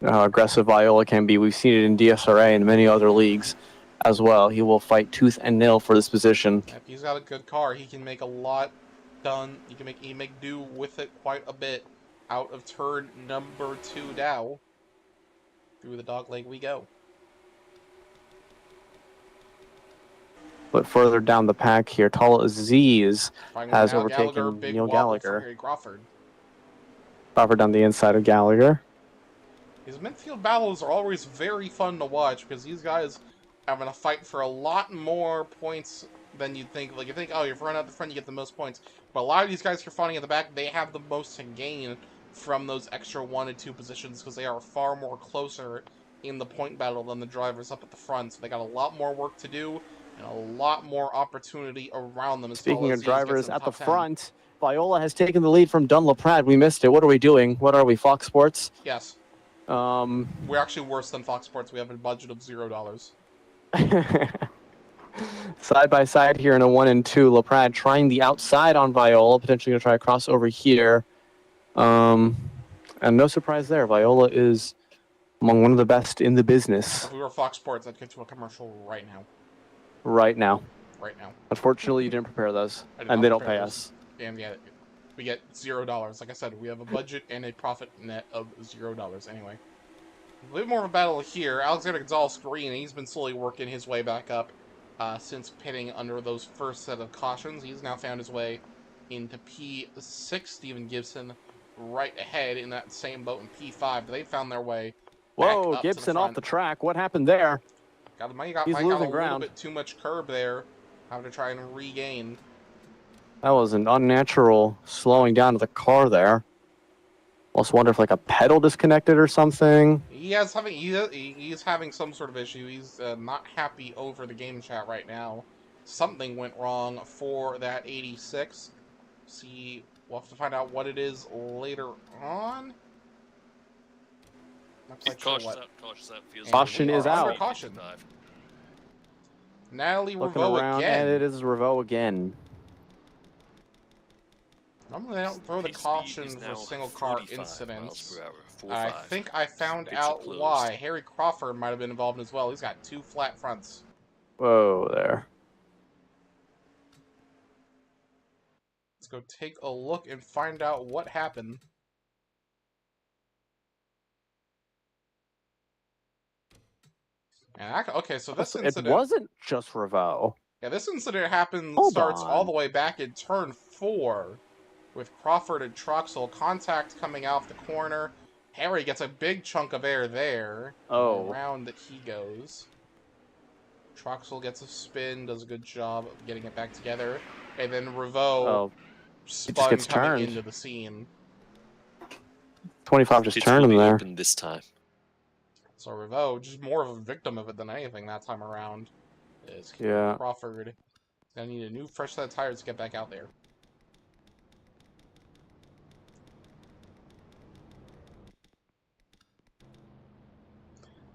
Aggressive Viola can be. We've seen it in DSRA and many other leagues as well. He will fight tooth and nail for this position. If he's got a good car, he can make a lot done. He can make do with it quite a bit out of turn number 2 now. Through the dog leg we go. But further down the pack here, Tall Aziz has overtaken Neil Gallagher. Crawford on the inside of Gallagher. His midfield battles are always very fun to watch because these guys having a fight for a lot more points than you'd think. Like, you think, oh, if you run out the front, you get the most points. But a lot of these guys who are fighting at the back, they have the most to gain from those extra 1 and 2 positions because they are far more closer in the point battle than the drivers up at the front. So they got a lot more work to do and a lot more opportunity around them. Speaking of drivers at the front, Viola has taken the lead from Dunlop Pratt. We missed it. What are we doing? What are we, Fox Sports? Yes. We're actually worse than Fox Sports. We have a budget of $0. Side by side here in a 1 and 2. LaPrade trying the outside on Viola, potentially going to try a crossover here. And no surprise there. Viola is among one of the best in the business. If we were Fox Sports, I'd get to a commercial right now. Right now. Right now. Unfortunately, you didn't prepare those, and they don't pay us. And yeah, we get $0. Like I said, we have a budget and a profit net of $0 anyway. A bit more of a battle here. Alexander Gonzalez Green, he's been slowly working his way back up since pitting under those first set of cautions. He's now found his way into P6. Stephen Gibson right ahead in that same boat in P5. They found their way back Whoa, up Gibson to the off the track. What happened there? He's losing ground. A little bit too much curb there. Having to try and regain. That was an unnatural slowing down of the car there. Almost wonder if like a pedal disconnected or something. He's having some sort of issue. He's not happy over the game chat right now. something went wrong for that 86. See, we'll have to find out what it is later on. Not quite sure Cautious what. out, cautious out. Feels And Caution we is are under out. caution. 55. Natalie Looking Reveau around, again. and it is Reveau again. Normally they don't throw the Pace speed caution is for now single car 45 miles incidents. per hour. I 45. think I found Pits are out closed. why. Harry Crawford might have been involved as well. He's got 2 flat fronts. Whoa there. Let's go take a look and find out what happened. And okay, so this It incident... wasn't just Reveau. Yeah, this incident starts all on. the way back in turn 4 with Crawford and Troxel. Contact coming out of the corner. Harry gets a big chunk of air there. Oh. Around that he goes. Troxel gets a spin, does a good job of getting it back together. And then Reveau spun gets coming turned. into the scene. 25 just Pits turned will him be there. open this time. So Reveau, just more of a victim of it than anything that time around. Is Yeah. Crawford gonna need a new fresh set of tires to get back out there.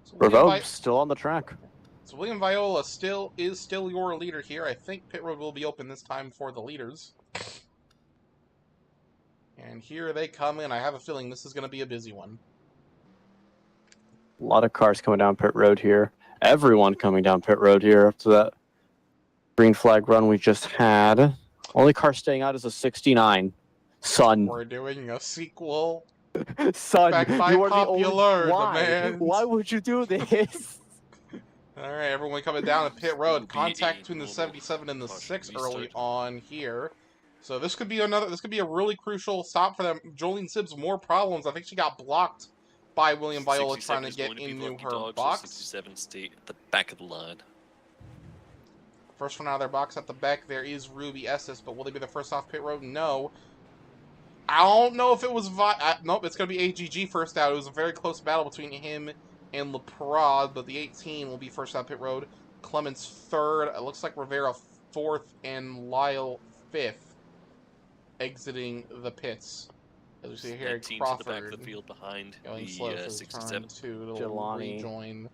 So Reveau still on the track. So William Viola is still your leader here. I think pit road will be open this time for the leaders. And here they come in. I have a feeling this is going to be a busy one. A lot of cars coming down pit road here. Everyone coming down pit road here after that green flag run we just had. Only car staying out is a 69. Son. We're doing a sequel. Son, Back by you are popular the only... Why? demand. Why would you do this? Alright, everyone coming down at pit road. Will be Contact a between the normal 77 and the caution 6 restart. early on here. So this could be a really crucial stop for them. Jolene Sibbs more problems. I think she got blocked by William Viola trying to get into her box. 67 stay at the back of the line. First one out of their box at the back, there is Ruby Estes, but will they be the first off pit road? No. I don't know if it was nope, it's going to be AGG first out. It was a very close battle between him and LeProd, but the 18 will be first out pit road. Clements third. It looks like Rivera fourth and Lyle fifth exiting the pits. As we see here, 19 Crawford to the back of the field behind going the slow for 67. turn 2 to Jelani. rejoin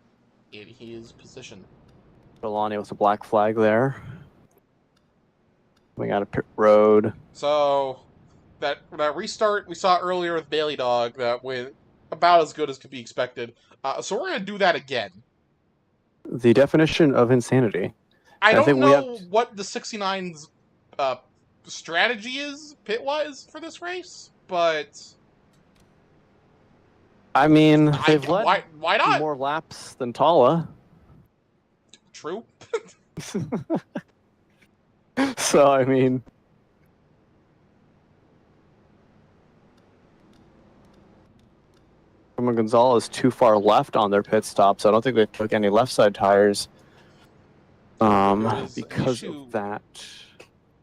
in his position. Jelani with a black flag there. Coming out of pit road. So that restart we saw earlier with Bailey Dog that went about as good as could be expected. So we're going to do that again. The definition of insanity. I don't think we know have what the 69's strategy is pit-wise for this race, but I mean, they've led why not? more laps than Tala. True. So, I mean... Roman Gonzalez too far left on their pit stop, so I don't think they took any left side tires. Because of that.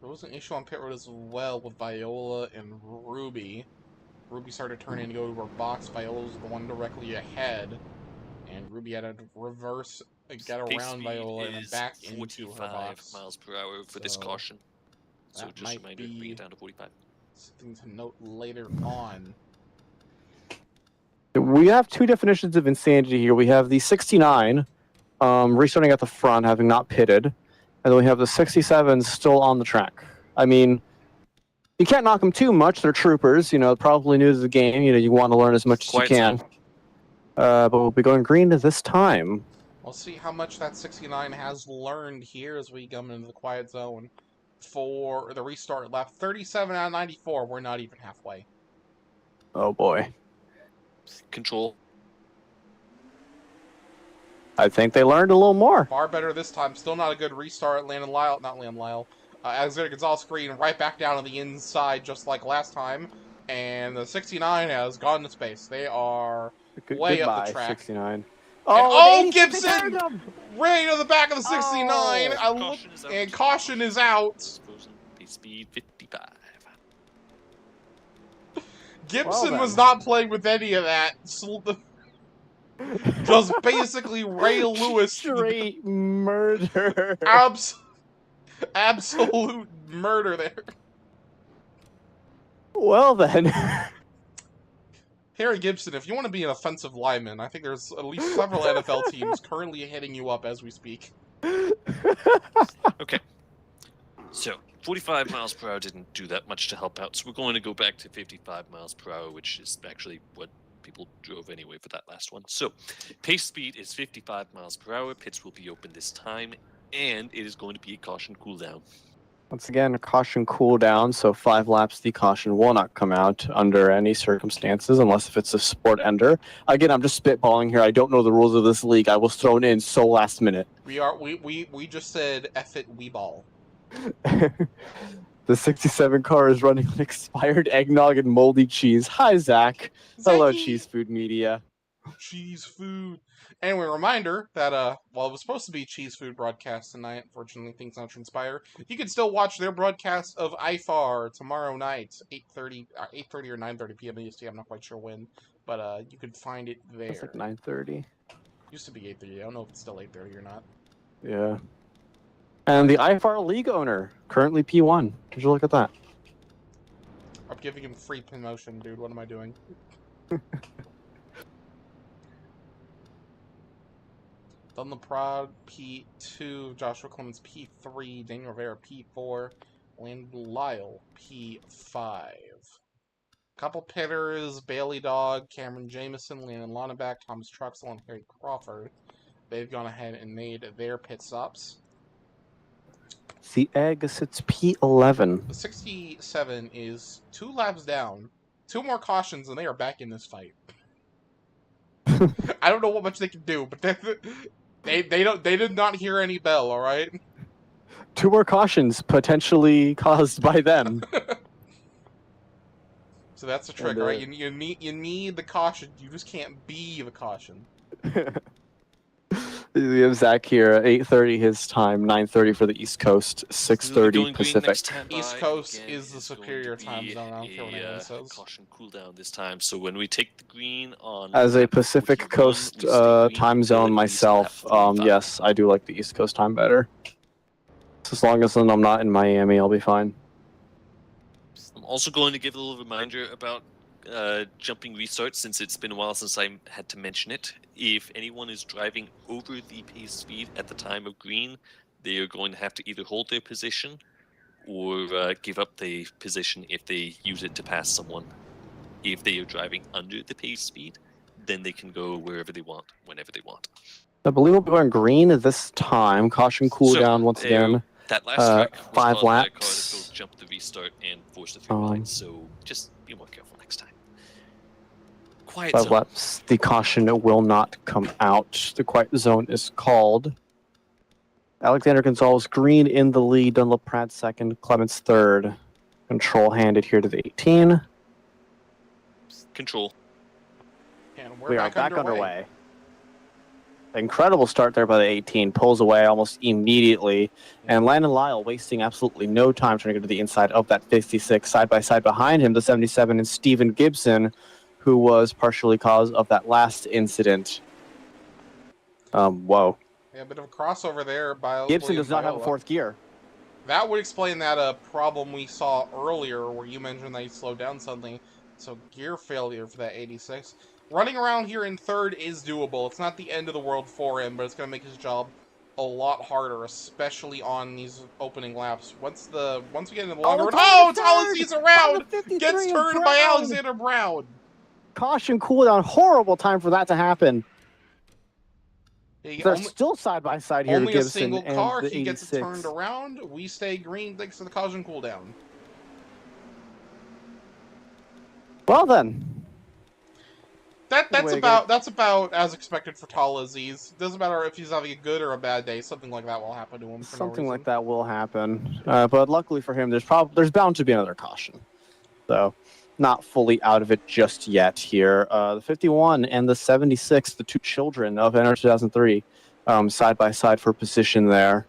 There was an issue on pit road as well with Viola and Ruby. Ruby started turning to go to her box. Viola was the one directly ahead, and Ruby had to reverse, get Pace around speed Viola and is back into her 45 box. miles per hour for this So caution. So that just a might reminder, bring be it down to 45. something to note later on. We have two definitions of insanity here. We have the 69, restarting at the front, having not pitted, and then we have the 67 still on the track. I mean, you can't knock them too much. They're troopers, probably new to the game. You want to learn as much as you can. But we'll be going green this time. We'll see how much that 69 has learned here as we come into the quiet zone for the restart lap. 37 out of 94. We're not even halfway. Oh boy. Control. I think they learned a little more. Far better this time. Still not a good restart. Alexander Gonzalez green right back down on the inside just like last time. And the 69 has gone to space. They are way Goodbye, up the track. 69. Oh, Gibson! Right to the back of the 69! Caution is out. Speed 55. Gibson was not playing with any of that. Just basically Ray Lewis. Straight murder. Absolute murder there. Well then. Harry Gibson, if you want to be an offensive lineman, I think there's at least several NFL teams currently hitting you up as we speak. Okay. So, 45 miles per hour didn't do that much to help out, so we're going to go back to 55 miles per hour, which is actually what people drove anyway for that last one. So, pace speed is 55 miles per hour. Pits will be open this time, and it is going to be a caution cooldown. Once again, a caution cooldown, so 5 laps, the caution will not come out under any circumstances, unless if it's a sport ender. Again, I'm just spitballing here. I don't know the rules of this league. I was thrown in so last minute. We just said F it, we ball. The 67 car is running on expired eggnog and moldy cheese. Hi, Zach. Hello, Zachy! Cheese Food Media. Cheese food. Anyway, reminder that while it was supposed to be cheese food broadcast tonight, unfortunately things not transpire. You can still watch their broadcast of IFAR tomorrow night, 8:30 or 9:30 p.m. EST. I'm not quite sure when, but you could find it there. It's like 9:30. Used to be 8:30. I don't know if it's still 8:30 or not. Yeah. And the IFR League owner, currently P1. Did you look at that? I'm giving him free promotion, dude. What am I doing? Dunlap P2, Joshua Clemens P3, Daniel Rivera P4, Landon Lyle P5. Couple pitters, Bailey Dog, Cameron Jameson, Landon Lonneback, Thomas Truxell, and Harry Crawford. They've gone ahead and made their pit stops. The egg sits P11. The 67 is 2 laps down, 2 more cautions, and they are back in this fight. I don't know what much they can do, but they did not hear any bell. All right. 2 more cautions potentially caused by them. So that's the trick, right? You need the caution. You just can't be the caution. We have Zach here at 8:30 his time, 9:30 for the East Coast, 6:30 Pacific. East Coast is the superior time zone. I don't care what anyone says. Caution cooldown this time. So when we take the green on As a Pacific Coast time zone myself, yes, I do like the East Coast time better. As long as I'm not in Miami, I'll be fine. I'm also going to give a little reminder about jumping restart, since it's been a while since I had to mention it. If anyone is driving over the pace speed at the time of green, they are going to have to either hold their position or give up the position if they use it to pass someone. If they are driving under the pace speed, then they can go wherever they want, whenever they want. I believe we'll be going green this time. Caution cooldown once again. That last track was 5 caused by a car laps. that both jumped the restart and forced a through line, so just be more careful next time. Quiet 5 zone. laps. The caution will not come out. The quiet zone is called. Alexander Gonzalez green in the lead. Dunlap Pratt second. Clements third. Control handed here to the 18. Control. And We are back underway. Incredible start there by the 18. Pulls away almost immediately. And Landon Lyle wasting absolutely no time trying to get to the inside of that 56. Side by side behind him, the 77 and Steven Gibson, who was partially cause of that last incident. Whoa. Yeah, a bit of a crossover there by Gibson William does not have a Viola. 4th gear. That would explain that problem we saw earlier where you mentioned that he slowed down suddenly. So gear failure for that 86. Running around here in 3rd is doable. It's not the end of the world for him, but it's going to make his job a lot harder, especially on these opening laps. Once we get into the longer run, Talisi's around! Gets turned by Alexander Brown! Caution cooldown. Horrible time for that to happen. They're Only, still side by side here. only a Gibson single and car, the he gets it 86. turned around. We stay green thanks to the caution cooldown. Well then. That's about as expected for Tal Aziz. Doesn't matter if he's having a good or a bad day. Something like that will happen to him. For Something no like reason. that will happen. But luckily for him, there's bound to be another caution. So, not fully out of it just yet here. The 51 and the 76, the 2 children of NR 2003, side by side for position there.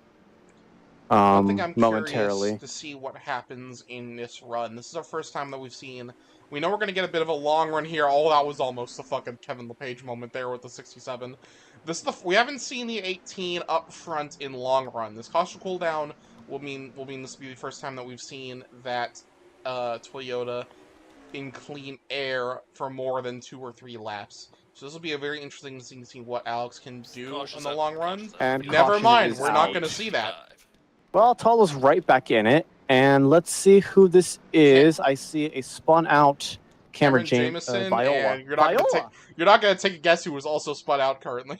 I think I'm momentarily. curious to see what happens in this run. This is our first time that we've seen. We know we're going to get a bit of a long run here. Oh, that was almost a fucking Kevin LePage moment there with the 67. We haven't seen the 18 up front in long run. This caution cooldown will mean this will be the first time that we've seen that Toyota in clean air for more than 2 or 3 laps. So this will be a very interesting thing to see what Alex can do in the long run. And Never caution mind, is we're not out. going to see that. Well, Tolo's right back in it, and let's see who this is. I see a spun out Cameron Jameson, Viola. and you're not gonna take a guess who was also spun out currently.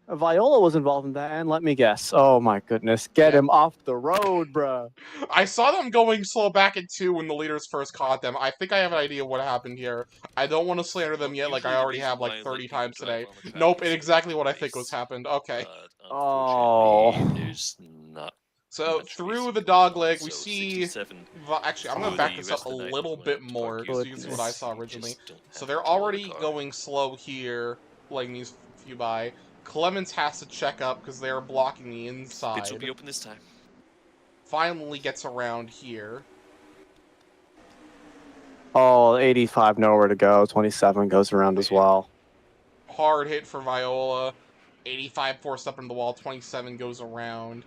Viola was involved in that, and let me guess. Oh my goodness, get him off the road, bruh. I saw them going slow back at 2 when the leaders first caught them. I think I have an idea what happened here. I don't want to slander them yet, like I already have like 30 times today. Nope, it's exactly what I think was happened. Okay. Oh. There's not. So through the dog leg, we see. Actually, I'm gonna back this up a little bit more so you can see what I saw originally. So they're already going slow here, letting these few by. Clemens has to check up because they're blocking the inside. Pits will be open this time. Finally gets around here. Oh, 85 nowhere to go. 27 goes around as well. Hard hit for Viola. 85 forced up into the wall. 27 goes around.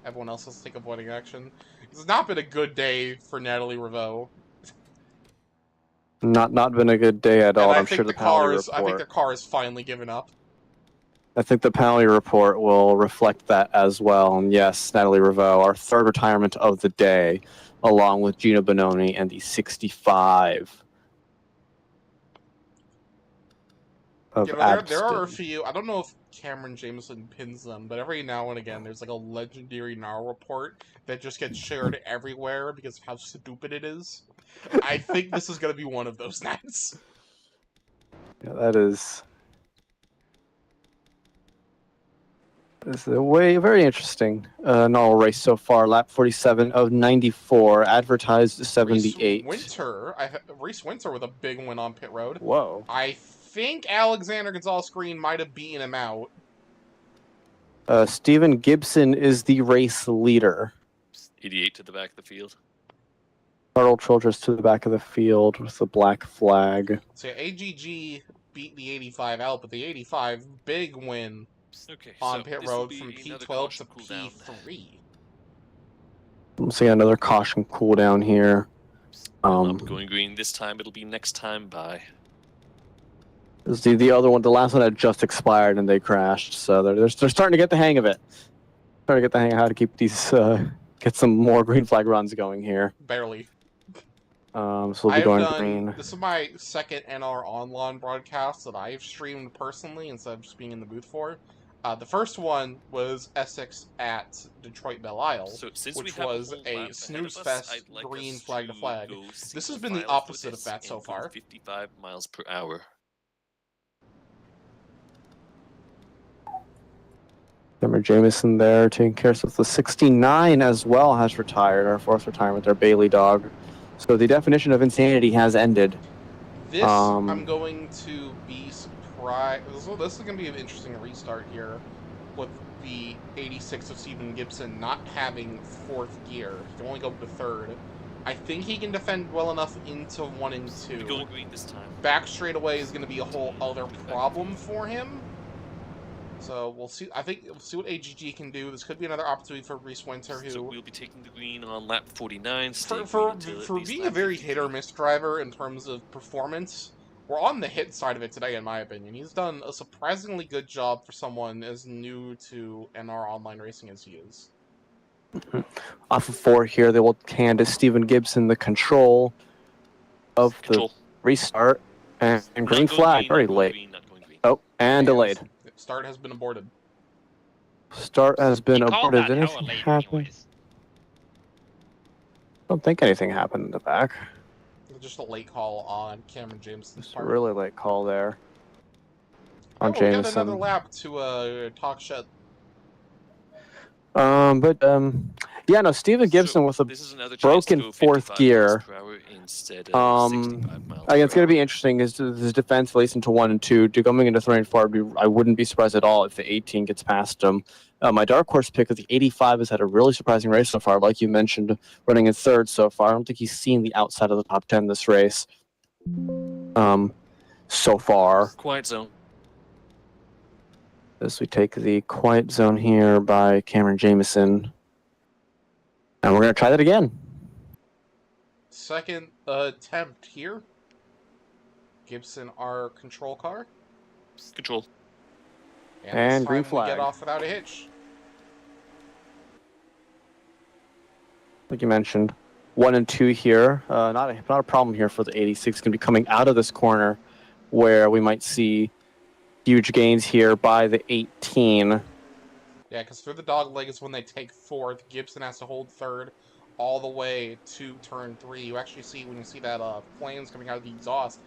Everyone else has to take avoiding action. It's not been a good day for Natalie Reveau. Not been a good day at all. I'm sure the penalty report. I think the car has finally given up. I think the penalty report will reflect that as well. And yes, Natalie Reveau, our third retirement of the day, along with Gina Bononi and the 65 of there are a few. I don't know if Cameron Jameson pins them, but every now and again there's like a legendary NARL report that just gets shared everywhere because of how stupid it is. I think this is going to be one of those nights. Yeah, that is. This is very interesting NARL race so far. Lap 47 of 94, advertised 78. Reese Winter with a big win on pit road. Whoa. I think Alexander Gonzalez-Green might have beaten him out. Steven Gibson is the race leader. 88 to the back of the field. Carl Childress to the back of the field with the black flag. So yeah, AGG beat the 85 out, but the 85 big win on pit road from P12 to P3. I'm seeing another caution cooldown here. Going green this time. It'll be next time by. The other one, the last one had just expired and they crashed, so they're starting to get the hang of it. Starting to get the hang of how to keep these get some more green flag runs going here. Barely. So we'll be going green. This is my second NR online broadcast that I've streamed personally instead of just being in the booth for. The first one was Essex at Detroit Belle Isle, which was a snooze fest green flag to flag. This has been the opposite of that so far. 55 miles per hour. Cameron Jameson there taking care of the 69 as well has retired, our fourth retirement, their Bailey dog. So the definition of insanity has ended. This, I'm going to be surprised. This is going to be an interesting restart here with the 86 of Steven Gibson not having fourth gear. He can only go to third. I think he can defend well enough into 1 and 2. Going green this time. Back straightaway is going to be a whole other problem for him. So we'll see. I think we'll see what AGG can do. This could be another opportunity for Reese Winter, who. So we'll be taking the green on lap 49. For being a very hit or miss driver in terms of performance, we're on the hit side of it today, in my opinion. He's done a surprisingly good job for someone as new to NR online racing as he is. Off of 4 here, they will hand to Steven Gibson the control of the restart and green flag very late. Oh, and delayed. Start has been aborted. Start has been aborted. Did anything happen? I don't think anything happened in the back. Just a late call on Cameron Jameson's part. A really late call there on Jameson. We got another lap to talk shit. Yeah, no, Steven Gibson with a broken fourth gear. Again, it's going to be interesting. His defense, at least into 1 and 2, going into 3 and 4, I wouldn't be surprised at all if the 18 gets past him. My dark horse pick of the 85 has had a really surprising race so far, like you mentioned, running in third so far. I don't think he's seen the outside of the top 10 this race. So far. Quiet zone. as we take the quiet zone here by Cameron Jameson. And we're going to try that again. Second attempt here. Gibson, our control car. Control. And this And green time we get flag. off without a hitch. Like you mentioned, 1 and 2 here. Not a problem here for the 86. Going to be coming out of this corner where we might see huge gains here by the 18. Yeah, because through the dog leg is when they take fourth. Gibson has to hold third all the way to turn 3. You actually see, when you see that flames coming out of the exhaust,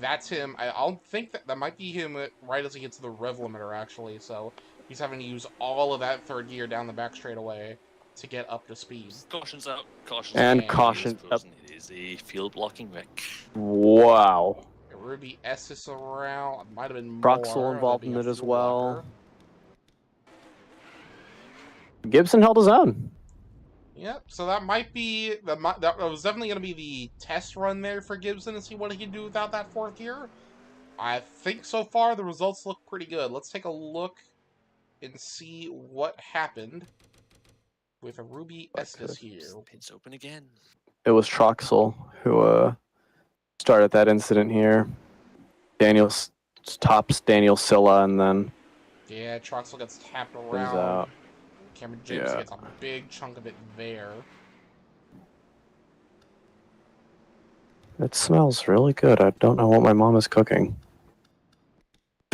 that's him. I'll think that might be him right as he hits the rev limiter, actually. So he's having to use all of that third gear down the back straightaway to get up to speed. Caution's out. Caution's And out. caution up. It is a field blocking wreck. Wow. Ruby Estes around. Might have been Proxel more. involved That'd in be it a as fuel well. blocker. Gibson held his own. Yep, so that might be that was definitely going to be the test run there for Gibson to see what he can do without that fourth gear. I think so far the results look pretty good. Let's take a look and see what happened with a Ruby Estes here. Pits open again. It was Troxel who started that incident here. Daniel tops Daniel Silla, and then Yeah, Troxel gets tapped goes around. out. Cameron James Yeah. gets a big chunk of it there. It smells really good. I don't know what my mom is cooking.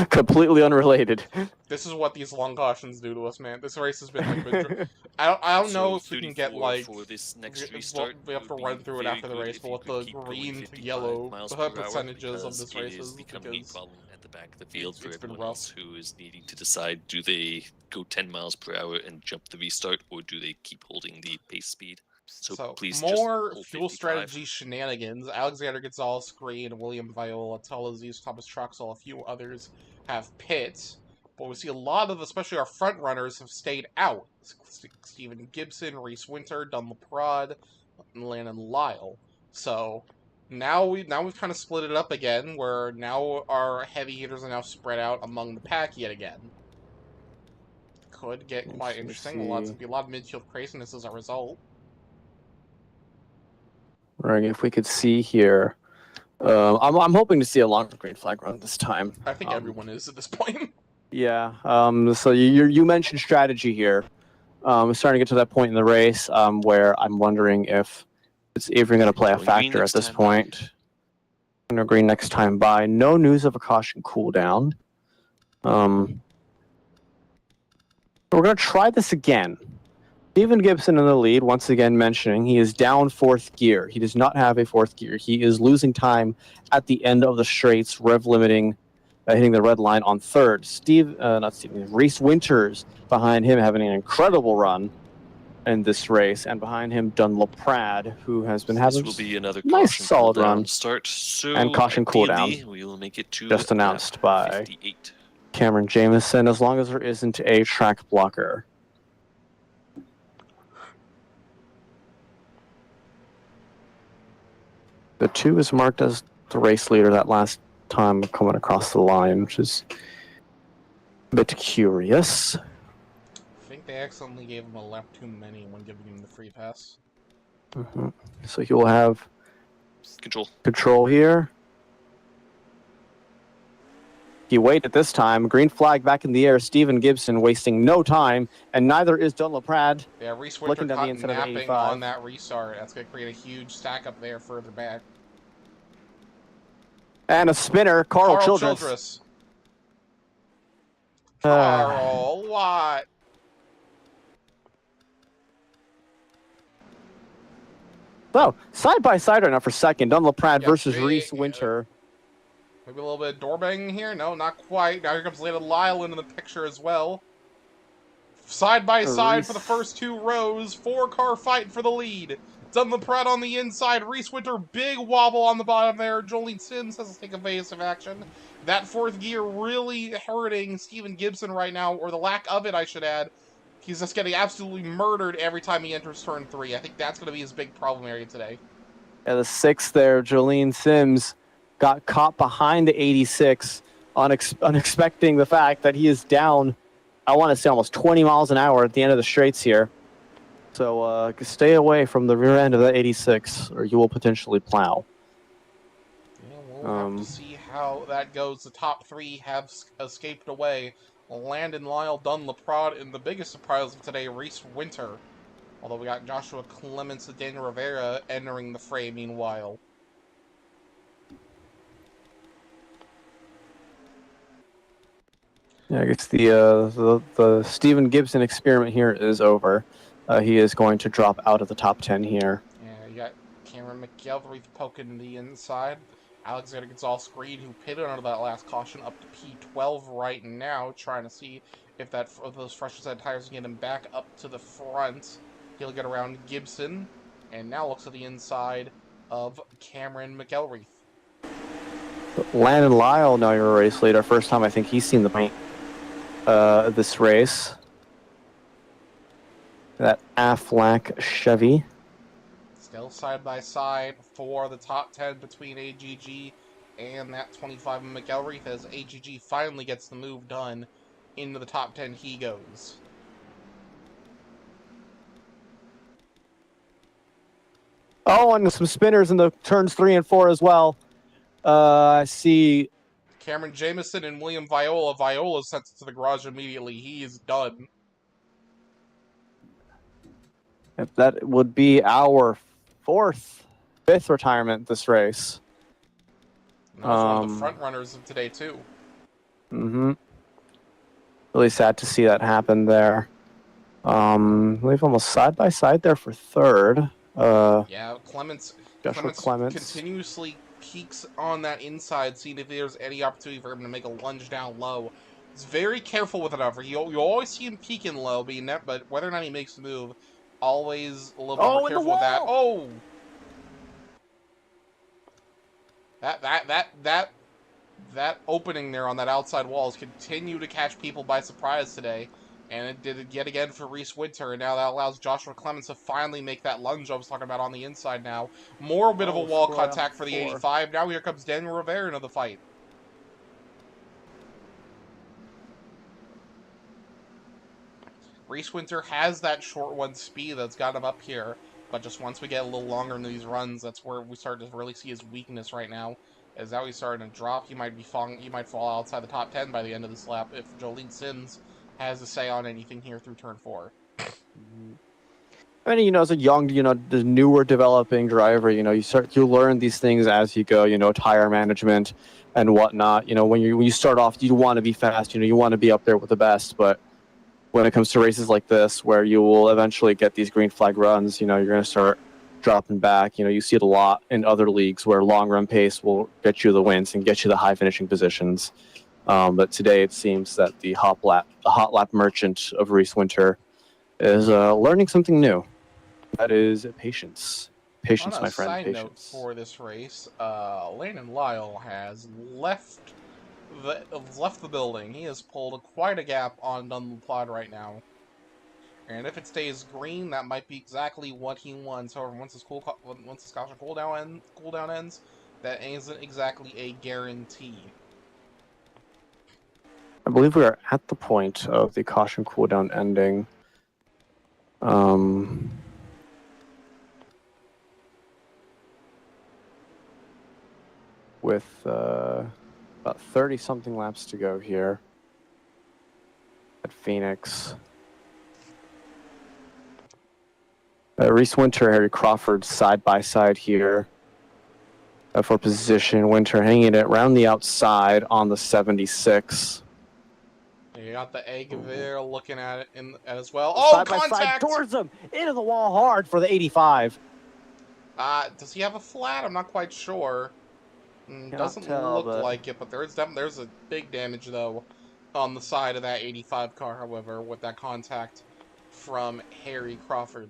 Completely unrelated. This is what these long cautions do to us, man. This race has been like... I don't know if we can get, like... For this next we restart, have to run through it after the race, but what the green to yellow percentages of this race is, becoming a because problem at the back of the field for it's been everyone rough. else who is needing to decide: do they go 10 miles per hour and jump the restart, or do they keep holding the pace speed? So please just more hold fuel 55. strategy shenanigans. Alexander Gonzalez Green, William Viola, Talaziz, Thomas Troxel, a few others have pits, but we see a lot of, especially our front runners, have stayed out. Stephen Gibson, Reese Winter, Dunlop Prod, and Landon Lyle. So now we've kind of split it up again, where now our heavy hitters are now spread out among the pack yet again. Could get quite interesting. Be a lot of midfield craziness as a result. Right, if we could see here, I'm hoping to see a longer green flag run this time. I think everyone is at this point. Yeah. So you mentioned strategy here. We're starting to get to that point in the race where I'm wondering if it's even going to play a factor at this point. Green next time by. No news of a caution cooldown. We're going to try this again. Stephen Gibson in the lead, once again mentioning he is down fourth gear. He does not have a fourth gear. He is losing time at the end of the straights, rev limiting, hitting the red line on third. Reese Winters behind him having an incredible run in this race, and behind him Dunlop Prad, who has been having this will be another nice solid run. Start. So and caution cooldown. We will make it to just announced by 58. Cameron Jameson, as long as there isn't a track blocker. The 2 is marked as the race leader that last time coming across the line, which is a bit curious. I think they accidentally gave him a lap too many when giving him the free pass. Mm-hmm. So he will have control here. He waited this time. Green flag back in the air. Stephen Gibson wasting no time, and neither is Dunlop Prad. Yeah, Reese Winter caught napping on that restart. That's going to create a huge stack up there further back. And a spinner, Carl Childress. Carl, what? So, side by side right now for second. Dunlop Prad versus Reese Winter. Maybe a little bit of door banging here? No, not quite. Now here comes Landon Lyle into the picture as well. Side by side for the first 2 rows. 4-car fight for the lead. Dunlop Prad on the inside. Reese Winter, big wobble on the bottom there. Jolene Sims has to take evasive action. That 4th gear really hurting Stephen Gibson right now, or the lack of it, I should add. He's just getting absolutely murdered every time he enters turn 3. I think that's going to be his big problem area today. Yeah, the 6th there, Jolene Sims, got caught behind the 86, unexpecting the fact that he is down I want to say almost 20 miles an hour at the end of the straights here. So stay away from the rear end of that 86, or you will potentially plow. Yeah, we'll have to see how that goes. The top three have escaped away. Landon, Lyle, Dunn-Laprade, and the biggest surprise of today, Reese Winter. Although we got Joshua Clements and Daniel Rivera entering the fray meanwhile. Yeah, I guess the Stephen Gibson experiment here is over. He is going to drop out of the top 10 here. Yeah, you got Cameron McElvery poking the inside. Alexander Gonzalez Green, who pitted under that last caution, up to P12 right now, trying to see if those fresh set tires can get him back up to the front. He'll get around Gibson, and now looks at the inside of Cameron McElreath. Landon Lyle, now you're a race leader. First time I think he's seen the paint this race. That Aflac Chevy. Still side by side for the top 10 between AGG and that 25 of McElreath as AGG finally gets the move done. Into the top 10 he goes. Oh, and some spinners in the turns 3 and 4 as well. I see Cameron Jamison and William Viola. Viola sent it to the garage immediately. He is done. if that would be our fifth retirement this race. And that was one of the front runners of today, too. Mm-hmm. Really sad to see that happen there. I believe almost side by side there for third. Yeah, Clements continuously peeks on that inside, seeing if there's any opportunity for him to make a lunge down low. He's very careful with it, however. You always see him peeking low, but whether or not he makes the move, always a little bit more careful with that. Oh! That opening there on that outside wall has continued to catch people by surprise today. And it did it yet again for Reese Winter, and now that allows Joshua Clements to finally make that lunge I was talking about on the inside now. More bit of a wall contact for the 85. Now here comes Daniel Rivera into the fight. Reese Winter has that short one speed that's got him up here, but just once we get a little longer in these runs, that's where we start to really see his weakness right now. As now he's starting to drop, he might fall outside the top 10 by the end of this lap if Jolene Sims has a say on anything here through turn 4. I mean, as a young, the newer developing driver, you learn these things as you go, tire management and whatnot. When you start off, you want to be fast, you want to be up there with the best, but when it comes to races like this, where you will eventually get these green flag runs, you're going to start dropping back. You see it a lot in other leagues where long run pace will get you the wins and get you the high finishing positions. But today it seems that the hot lap merchant of Reese Winter is learning something new. That is patience. Patience, my friend. On a side note Patience. for this race, Landon Lyle has left the building. He has pulled quite a gap on Dunn-Laprade right now. And if it stays green, that might be exactly what he wants. However, once his caution cooldown ends, that isn't exactly a guarantee. I believe we are at the point of the caution cooldown ending. With about 30-something laps to go here at Phoenix. Reese Winter, Harry Crawford side by side here for position. Winter hanging it around the outside on the 76. You got the egg there looking at it as well. Oh, side contact! By side towards him, into the wall hard for the 85. Does he have a flat? I'm not quite sure. Doesn't look like it, but there's a big damage though on the side of that 85 car. However, with that contact from Harry Crawford.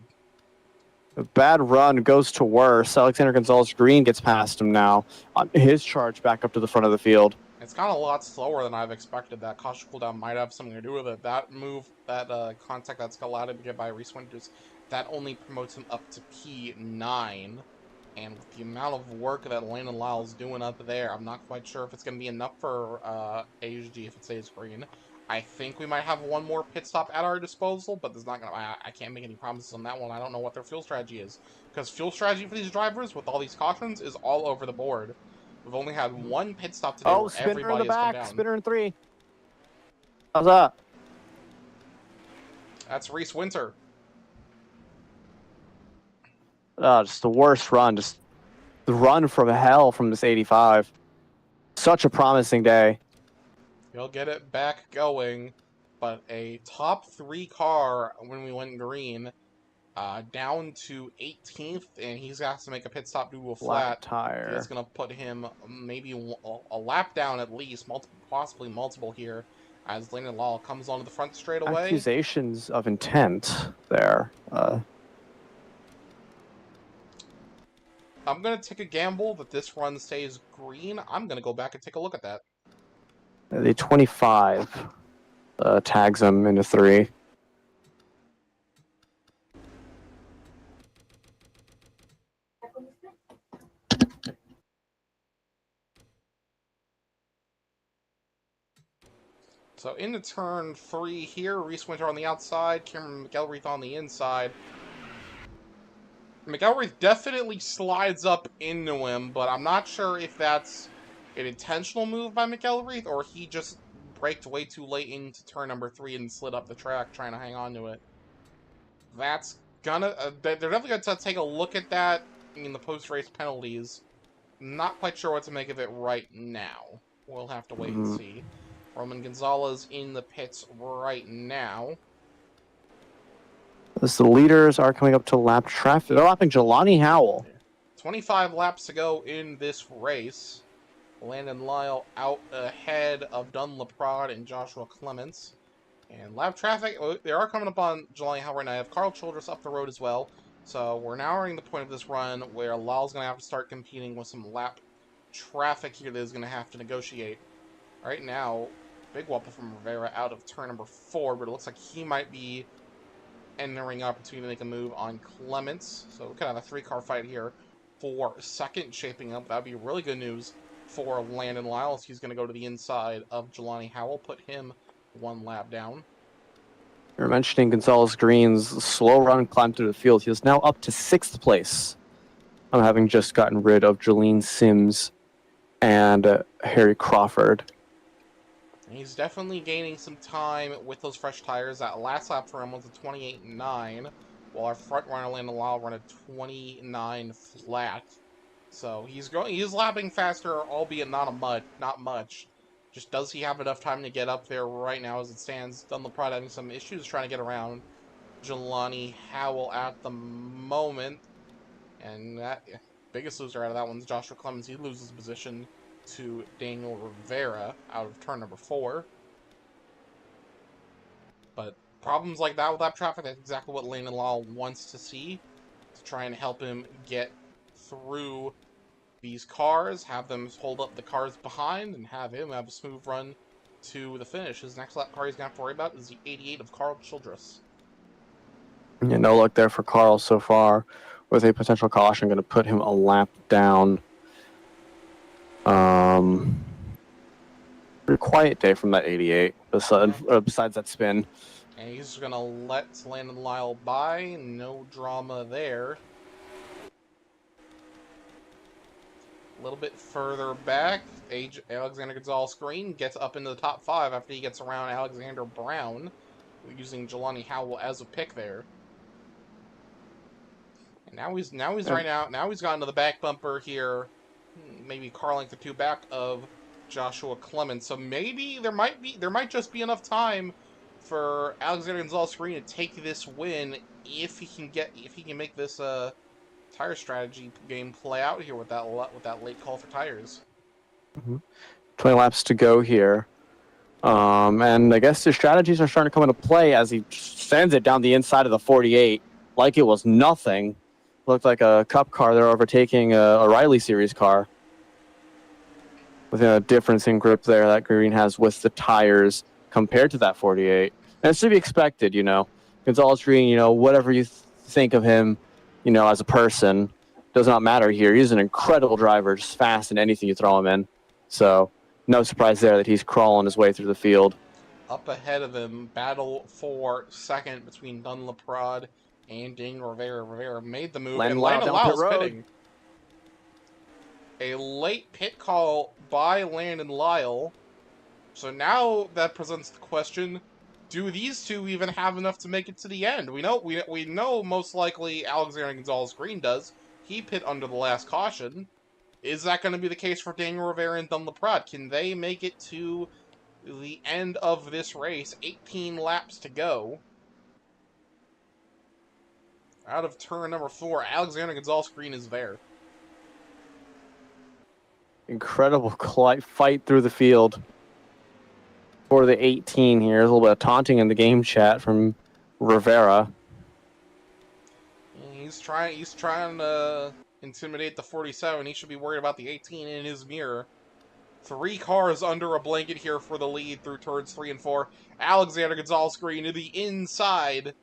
A bad run goes to worse. Alexander Gonzalez Green gets past him now on his charge back up to the front of the field. It's gone a lot slower than I've expected. That caution cooldown might have something to do with it. That move, that contact that's allowed him to get by Reese Winters, that only promotes him up to P9. And with the amount of work that Landon Lyle's doing up there, I'm not quite sure if it's going to be enough for AGG if it stays green. I think we might have one more pit stop at our disposal, but there's not gonna. I can't make any promises on that one. I don't know what their fuel strategy is, because fuel strategy for these drivers with all these cautions is all over the board. We've only had one pit stop today where Spinner in everybody the has come back. down. Spinner in 3. How's that? That's Reese Winter. Just the worst run. Just the run from hell from this 85. Such a promising day. He'll get it back going, but a top 3 car when we went green, down to 18th, and he's got to make a pit stop due to a flat tire. That's going to put him maybe a lap down at least, possibly multiple here, as Landon Law comes onto the front straight away. Accusations of intent there. I'm going to take a gamble that this run stays green. I'm going to go back and take a look at that. The 25 tags him into 3. So into turn 3 here, Reese Winter on the outside, Cameron McElreath on the inside. McElreath definitely slides up into him, but I'm not sure if that's an intentional move by McElreath or he just braked way too late into turn number 3 and slid up the track trying to hang on to it. That's gonna... they're definitely going to take a look at that in the post-race penalties. Not quite sure what to make of it right now. We'll have to wait and see. Roman Gonzalez in the pits right now. As the leaders are coming up to lap traffic. They're lapping Jelani Howell. 25 laps to go in this race. Landon Lyle out ahead of Dunn Laprade and Joshua Clements. And lap traffic, they are coming up on Jelani Howell right now. I have Carl Childress up the road as well. So we're now nearing the point of this run where Lyle's going to have to start competing with some lap traffic here that is going to have to negotiate. Right now, big whopper from Rivera out of turn number 4, but it looks like he might be entering opportunity to make a move on Clements. So we could have a 3-car fight here for second shaping up. That would be really good news for Landon Lyles. He's going to go to the inside of Jelani Howell, put him 1 lap down. You're mentioning Gonzalez Green's slow run climb through the field. He is now up to 6th place. I'm having just gotten rid of Jolene Sims and Harry Crawford. He's definitely gaining some time with those fresh tires. That last lap for him was a 28.9, while our front runner Landon Lyle ran a 29 flat. So he's lapping faster, albeit not much. Just does he have enough time to get up there right now as it stands? Dunn Laprade having some issues trying to get around Jelani Howell at the moment. And that biggest loser out of that one's Joshua Clemens. He loses position to Daniel Rivera out of turn number 4. But problems like that with lap traffic, that's exactly what Landon Law wants to see, to try and help him get through these cars, have them hold up the cars behind, and have him have a smooth run to the finish. His next lap car he's going to have to worry about is the 88 of Carl Childress. Yeah, no luck there for Carl so far, with a potential caution going to put him a lap down. Pretty quiet day from that 88, besides that spin. And he's going to let Landon Lyle by. No drama there. A little bit further back, Alexander Gonzalez Green gets up into the top 5 after he gets around Alexander Brown, using Jelani Howell as a pick there. And now he's gotten to the back bumper here, maybe car length or 2 back of Joshua Clemens. So maybe there might just be enough time for Alexander Gonzalez Green to take this win if he can make this tire strategy game play out here with that late call for tires. 20 laps to go here. And I guess his strategies are starting to come into play as he sends it down the inside of the 48 like it was nothing. Looked like a Cup car. They're overtaking a Riley Series car. With a difference in grip there that Green has with the tires compared to that 48. And it's to be expected, Gonzalez Green, whatever you think of him, as a person, does not matter here. He's an incredible driver, just fast in anything you throw him in. So, no surprise there that he's crawling his way through the field. Up ahead of him, battle for second between Dunlaprod and Daniel Rivera. Rivera made the move, and Landon Landon down pit Lyle's road. pitting. A late pit call by Landon Lyle. So now that presents the question, do these two even have enough to make it to the end? We know most likely Alexander Gonzalez Green does. He pit under the last caution. Is that going to be the case for Daniel Rivera and Dunlaprod? Can they make it to the end of this race? 18 laps to go. Out of turn number 4, Alexander Gonzalez Green is there. Incredible fight through the field for the 18 here. There's a little bit of taunting in the game chat from Rivera. He's trying to intimidate the 47. He should be worried about the 18 in his mirror. 3 cars under a blanket here for the lead through turns 3 and 4. Alexander Gonzalez Green to the inside.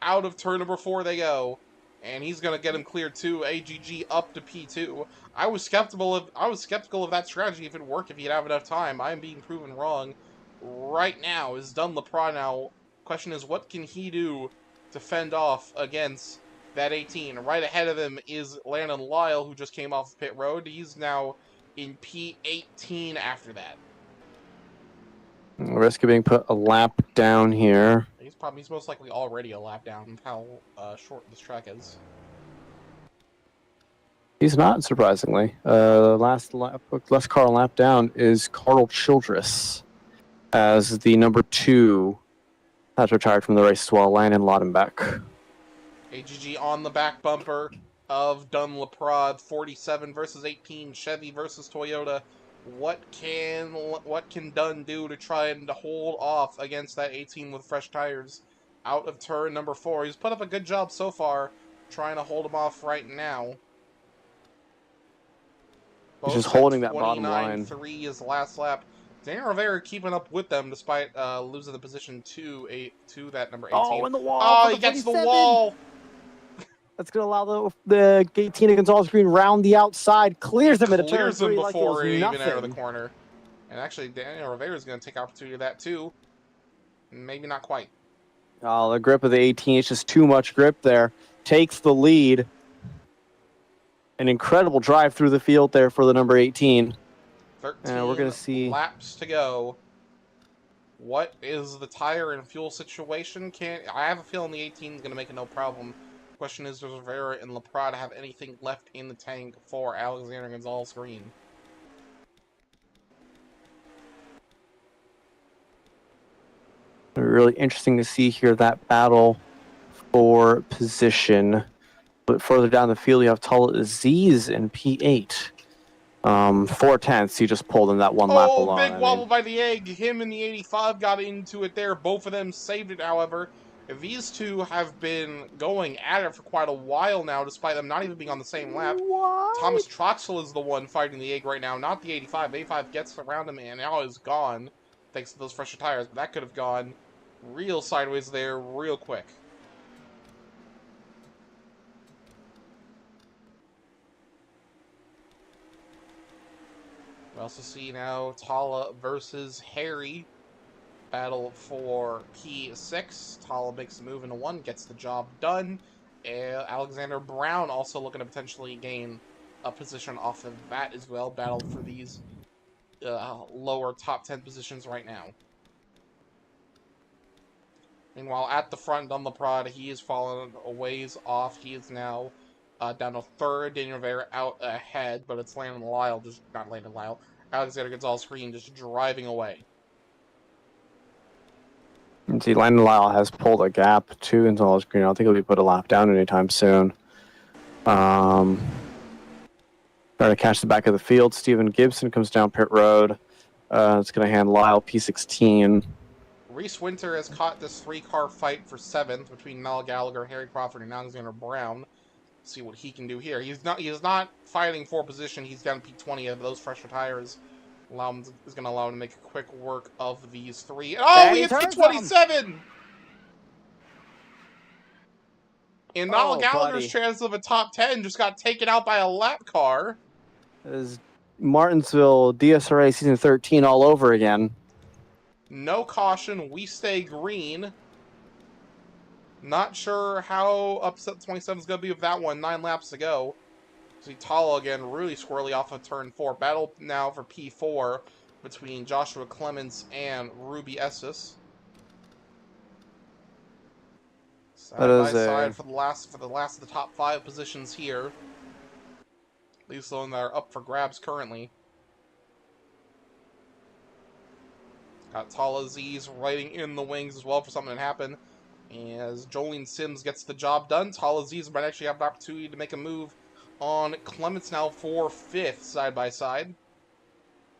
Out of turn number 4 they go. And he's going to get him cleared too. AGG up to P2. I was skeptical of that strategy if it worked, if he'd have enough time. I'm being proven wrong. Right now is Dunlaprod now. Question is, what can he do to fend off against that 18? Right ahead of him is Landon Lyle, who just came off pit road. He's now in P18 after that. Risk of being put a lap down here. He's most likely already a lap down with how short this track is. He's not, surprisingly. Last car lap down is Carl Childress as the number 2 has retired from the race as well, Landon Laudenbeck. AGG on the back bumper of Dunlaprod. 47 versus 18, Chevy versus Toyota. What can Dunn do to try and hold off against that 18 with fresh tires? Out of turn number 4. He's put up a good job so far trying to hold him off right now. He's just holding that bottom 29.3 is the last lap. Daniel Rivera keeping up with them despite losing the position to that number 18. Oh, in the wall! Oh, he gets the wall! That's going to allow the 18 Gonzalez Green round the outside, clears him into turn 3 before like it was he even nothing. entered the corner. And actually, Daniel Rivera is going to take opportunity of that too. Maybe not quite. Oh, the grip of the 18, it's just too much grip there. Takes the lead. An incredible drive through the field there for the number 18. 13 we're going to see laps to go. What is the tire and fuel situation? I have a feeling the 18 is going to make it no problem. Question is, does Rivera and Laprada have anything left in the tank for Alexander Gonzalez Green? Really interesting to see here that battle for position. But further down the field, you have Tall Aziz in P8. 4/10. He just pulled in that one lap alone. Oh, big wobble by the egg. Him and the 85 got into it there. Both of them saved it, however. These two have been going at it for quite a while now, despite them not even being on the same lap. What? Thomas Troxel is the one fighting the egg right now, not the 85. 85 gets around him and now is gone, thanks to those fresher tires. But that could have gone real sideways there real quick. We also see now Tala versus Harry. Battle for P6. Tala makes a move into 1, gets the job done. Alexander Brown also looking to potentially gain a position off of that as well. Battle for these lower top 10 positions right now. Meanwhile, at the front, Dunlaprod, he is falling a ways off. He is now down to 3rd. Daniel Rivera out ahead, but it's Landon Lyle, not Landon Lyle. Alexander Gonzalez Green just driving away. And see, Landon Lyle has pulled a gap to Gonzalez Green. I don't think he'll be put a lap down anytime soon. Trying to catch the back of the field. Steven Gibson comes down pit road. It's going to hand Lyle P16. Reese Winter has caught this 3-car fight for 7th between Mel Gallagher, Harry Crawford, and Alexander Brown. See what he can do here. He is not fighting for position. He's down P20 of those fresher tires. Is going to allow him to make a quick work of these 3. Oh, he hits P27! And Noel Gallagher's chance of a top 10 just got taken out by a lap car. Is Martinsville DSRA season 13 all over again. No caution. We stay green. Not sure how upset 27 is going to be with that one. 9 laps to go. See Tala again, really squirrely off of turn 4. Battle now for P4 between Joshua Clements and Ruby Estes. That Side by is a side for the last of the top 5 positions here. At least the one that are up for grabs currently. Got Tala Z's waiting in the wings as well for something to happen. As Jolene Sims gets the job done, Tala Z's might actually have an opportunity to make a move on Clements now for 5th side by side.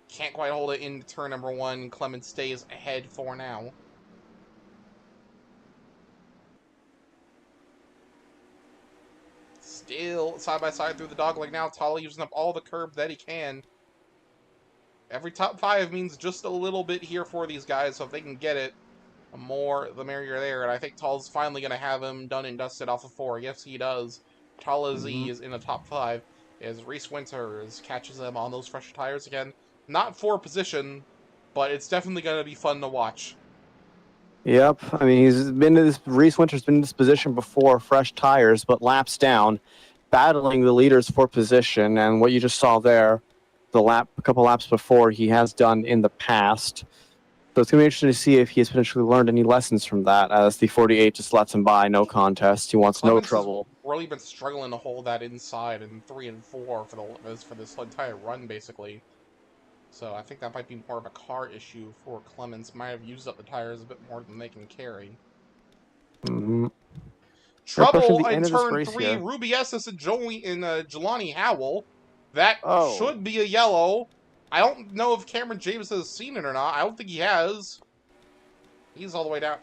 Can't quite hold it in turn number 1. Clements stays ahead for now. Still side by side through the dogleg now. Tala using up all the curb that he can. Every top 5 means just a little bit here for these guys, so if they can get it, the more the merrier there. And I think Tal's finally going to have him done and dusted off of 4. Yes, he does. Tala Z is in the top 5 as Reese Winters catches him on those fresher tires again. Not for position, but it's definitely going to be fun to watch. Yep. I mean, Reese Winter's been in this position before, fresh tires, but laps down, battling the leaders for position. And what you just saw there, a couple laps before, he has done in the past. So it's going to be interesting to see if he has potentially learned any lessons from that, as the 48 just lets him by, no contest. He wants Clements no trouble. has really been struggling to hold that inside in 3 and 4 for this entire run, basically. So I think that might be more of a car issue for Clements. Might have used up the tires a bit more than they can carry. Mm-hmm. Trouble in turn 3. Here. Ruby Estes and Jelani Howell. That should be a yellow. I don't know if Cameron James has seen it or not. I don't think he has. He's all the way down.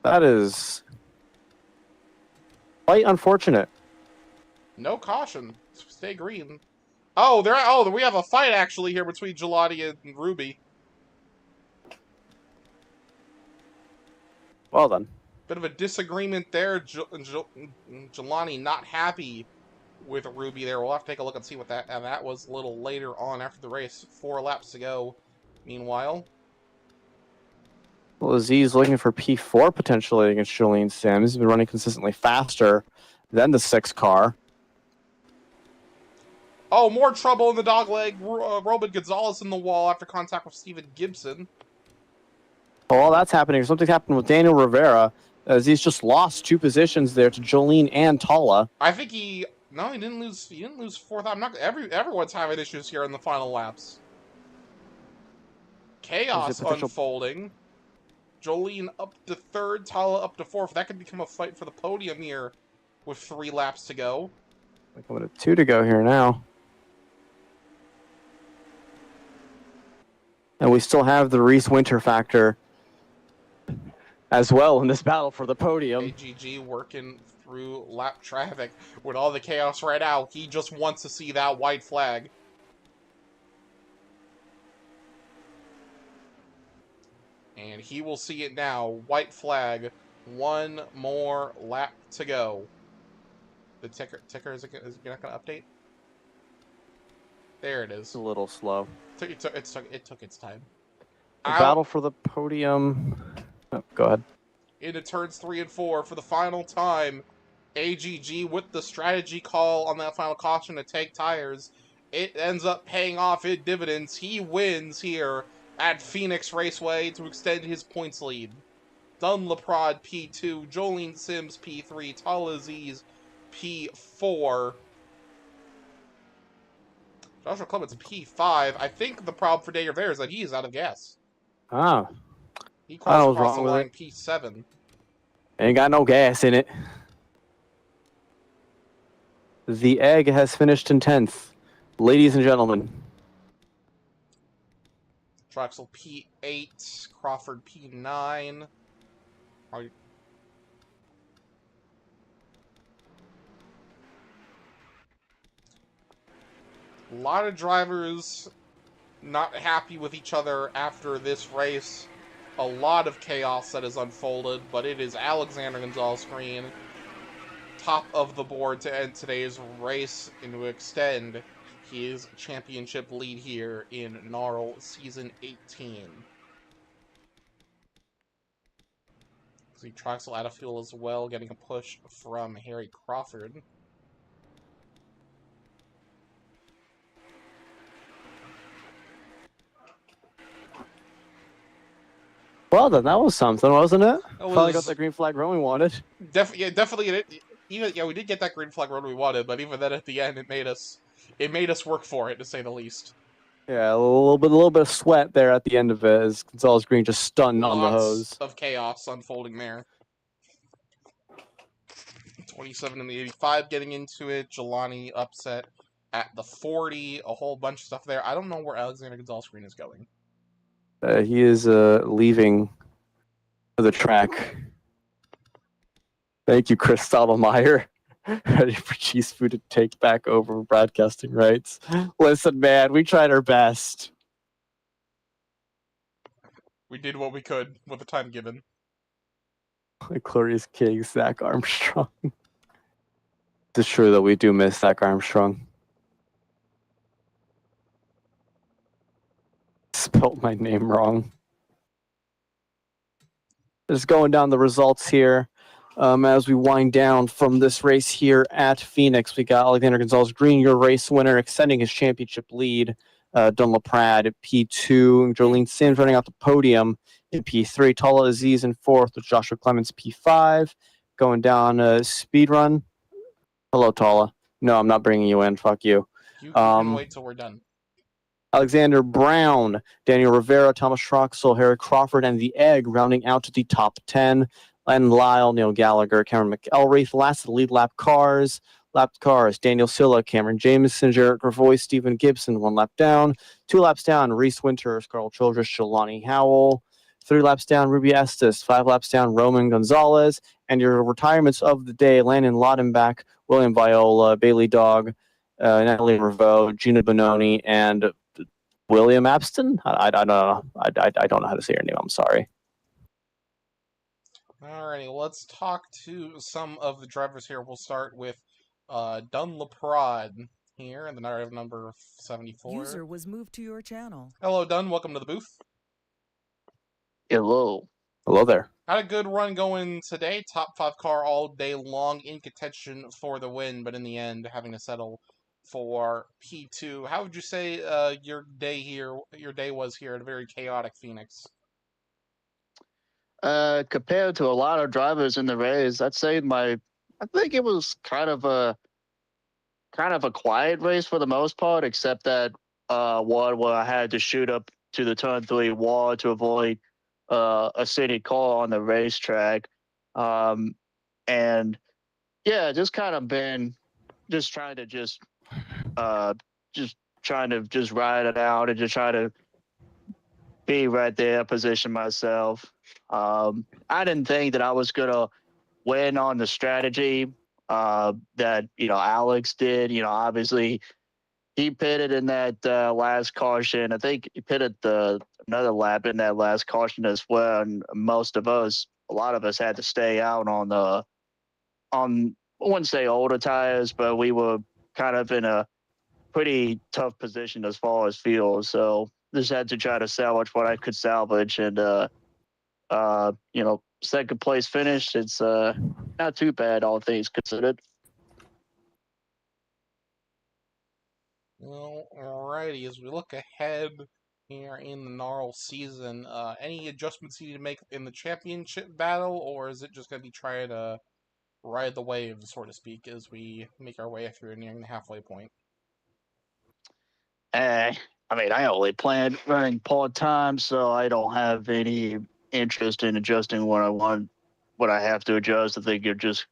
That is quite unfortunate. No caution. Stay green. Oh, we have a fight actually here between Jelani and Ruby. Well done. Bit of a disagreement there. Jelani not happy with Ruby there. We'll have to take a look and see what that was a little later on after the race. 4 laps to go. Meanwhile. Well, Z's looking for P4 potentially against Jolene Sims. He's been running consistently faster than the 6 car. Oh, more trouble in the dogleg. Robin Gonzalez in the wall after contact with Steven Gibson. Well, while that's happening, something's happened with Daniel Rivera, as he's just lost 2 positions there to Jolene and Tala. I think he didn't lose. He didn't lose 4th. Everyone's having issues here in the final laps. Chaos unfolding. Jolene up to 3rd, Tala up to 4th. That could become a fight for the podium here with 3 laps to go. Coming to 2 to go here now. And we still have the Reese Winter factor as well in this battle for the podium. AGG working through lap traffic with all the chaos right now. He just wants to see that white flag. And he will see it now. White flag. 1 more lap to go. The ticker is it not going to update? There it is. It's a little slow. It took its time. The battle for the podium. Oh, go ahead. Into turns 3 and 4 for the final time. AGG with the strategy call on that final caution to take tires. It ends up paying off its dividends. He wins here at Phoenix Raceway to extend his points lead. Dunleprod P2, Jolene Sims P3, Tala Z's P4. Joshua Clements P5. I think the problem for Daniel Rivera is that he is out of gas. Ah. He crossed across the line P7. Ain't got no gas in it. The egg has finished in 10th. Ladies and gentlemen. Troxel P8, Crawford P9. A lot of drivers not happy with each other after this race. A lot of chaos that has unfolded, but it is Alexander Gonzalez Green, top of the board to end today's race and to extend his championship lead here in NARL Season 18. See Troxel out of fuel as well, getting a push from Harry Crawford. Well, then that was something, wasn't it? That Finally got was the green flag run we wanted. definitely. We did get that green flag run we wanted, but even then, at the end, it made us work for it, to say the least. Yeah, a little bit of sweat there at the end of it as Gonzalez Green just stunned on the hose. Lots of chaos unfolding there. 27 in the 85 getting into it. Jelani upset at the 40. A whole bunch of stuff there. I don't know where Alexander Gonzalez Green is going. He is leaving the track. Thank you, Chris Stottlemyre. Ready for Cheese Food to take back over broadcasting rights. Listen, man, we tried our best. We did what we could with the time given. Glorious King, Zach Armstrong. It's true that we do miss Zach Armstrong. Spelt my name wrong. Just going down the results here. As we wind down from this race here at Phoenix, we got Alexander Gonzalez Green, your race winner, extending his championship lead. Don LaPrade at P2, Jolene Sims running out the podium in P3, Tala Aziz in 4th with Joshua Clemens P5. Going down speed run. Hello, Tala. No, I'm not bringing you in. Fuck you. You can wait till we're done. Alexander Brown, Daniel Rivera, Thomas Troxel, Harry Crawford, and The Egg rounding out to the top 10. Len Lyle, Neil Gallagher, Cameron McElraith, last of the lead lap cars. Lapped cars, Daniel Silla, Cameron Jameson, Jarrett Gravois, Stephen Gibson, 1 lap down. 2 laps down, Reese Winters, Carl Childress, Jelani Howell. 3 laps down, Ruby Estes. 5 laps down, Roman Gonzalez. And your retirements of the day, Landon Laudenbach, William Viola, Bailey Dog, Natalie Reveau, Gina Bononi, and William Abston? I don't know. I don't know how to say your name. I'm sorry. Alrighty, let's talk to some of the drivers here. We'll start with Dunlaprod here in the narrative number 74. User was moved to your channel. Hello, Dun. Welcome to the booth. Hello. Hello there. Had a good run going today. Top 5 car all day long, in contention for the win, but in the end, having to settle for P2. How would you say your day was here at a very chaotic Phoenix? Compared to a lot of drivers in the race, I think it was kind of a quiet race for the most part, except that one where I had to shoot up to the turn 3 wall to avoid a city car on the racetrack. And yeah, just kind of been just trying to ride it out and just try to be right there, position myself. I didn't think that I was gonna win on the strategy that Alex did. Obviously he pitted in that last caution. I think he pitted another lap in that last caution as well. And a lot of us had to stay out on I wouldn't say older tires, but we were kind of in a pretty tough position as far as fuel. So just had to try to salvage what I could salvage, and second place finish. It's not too bad, all things considered. Well, alrighty, as we look ahead here in the NARL season, any adjustments you need to make in the championship battle, or is it just going to be trying to ride the wave, so to speak, as we make our way through nearing the halfway point? I only plan running part-time, so I don't have any interest in adjusting what I want, what I have to adjust. I think you're just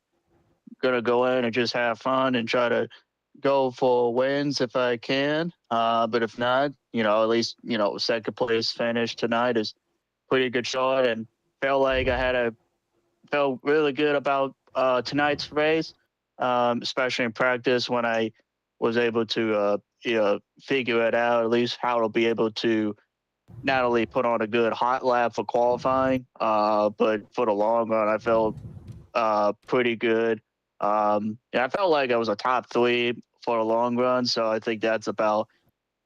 going to go in and just have fun and try to go for wins if I can. But if not, at least, second place finish tonight is pretty good shot, and felt like felt really good about tonight's race, especially in practice when I was able to figure it out, at least how to be able to not only put on a good hot lap for qualifying, but for the long run, I felt pretty good. I felt like I was a top 3 for a long run. So I think that's about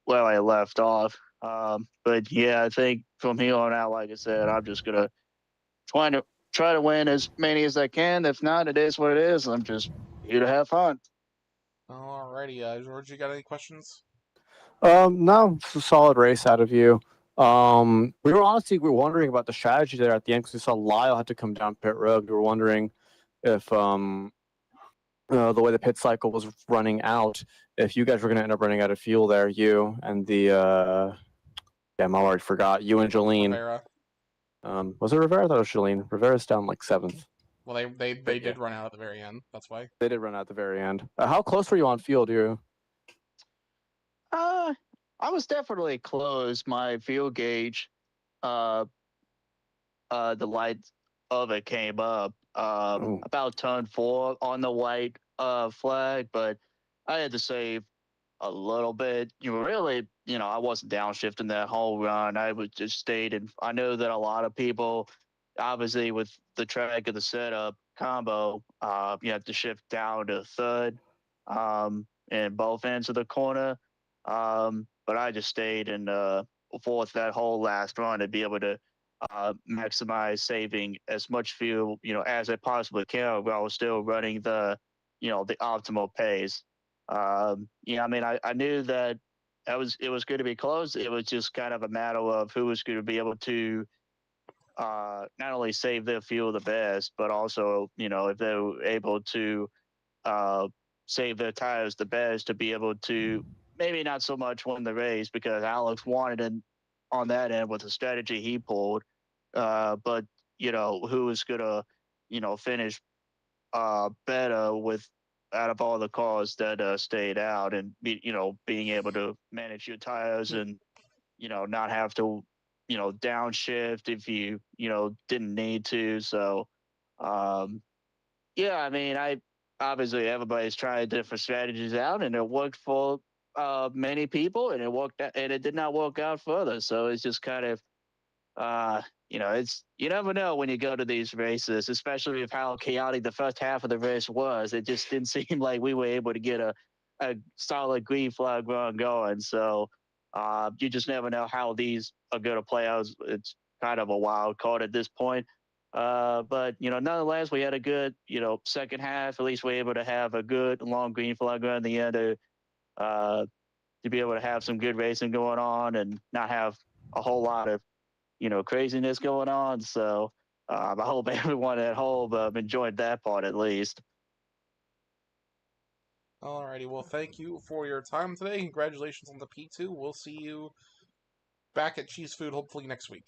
where I left off. But yeah, I think from here on out, like I said, I'm just gonna try to win as many as I can. If not, it is what it is. I'm just here to have fun. Alrighty, George, you got any questions? No, it's a solid race out of you. We were wondering about the strategy there at the end because we saw Lyle had to come down pit road. We were wondering if the way the pit cycle was running out, if you guys were going to end up running out of fuel there, you and the I already forgot you and Jolene. Rivera. Was it Rivera? I thought it was Jolene. Rivera's down like 7th. Well, they did run out at the very end. That's why. They did run out at the very end. How close were you on fuel, do you? I was definitely close. My fuel gauge, uh, the light of it came up about turn 4 on the white flag, but I had to save a little bit. I wasn't downshifting that whole run. I was just stayed, and I know that a lot of people, obviously, with the track of the setup combo, you have to shift down to third, in both ends of the corner. But I just stayed in fourth that whole last run to be able to maximize saving as much fuel, as I possibly can while still running the optimal pace. I knew that it was going to be close. It was just kind of a matter of who was going to be able to not only save their fuel the best, but also, if they were able to uh, save their tires the best to be able to maybe not so much win the race because Alex wanted it on that end with the strategy he pulled. But, who was going to, finish better with out of all the cars that stayed out and being able to manage your tires and not have to downshift if you didn't need to. So um, yeah, I mean, I obviously everybody's trying different strategies out, and it worked for many people, and it did not work out for others. So it's just kind of it's you never know when you go to these races, especially with how chaotic the first half of the race was. It just didn't seem like we were able to get a solid green flag run going. So you just never know how these are going to play out. It's kind of a wild card at this point. But nonetheless, we had a good second half. At least we were able to have a good long green flag run in the end to be able to have some good racing going on and not have a whole lot of craziness going on. So I hope everyone at home enjoyed that part at least. Alrighty, well, thank you for your time today. Congratulations on the P2. We'll see you back at Cheese Food hopefully next week.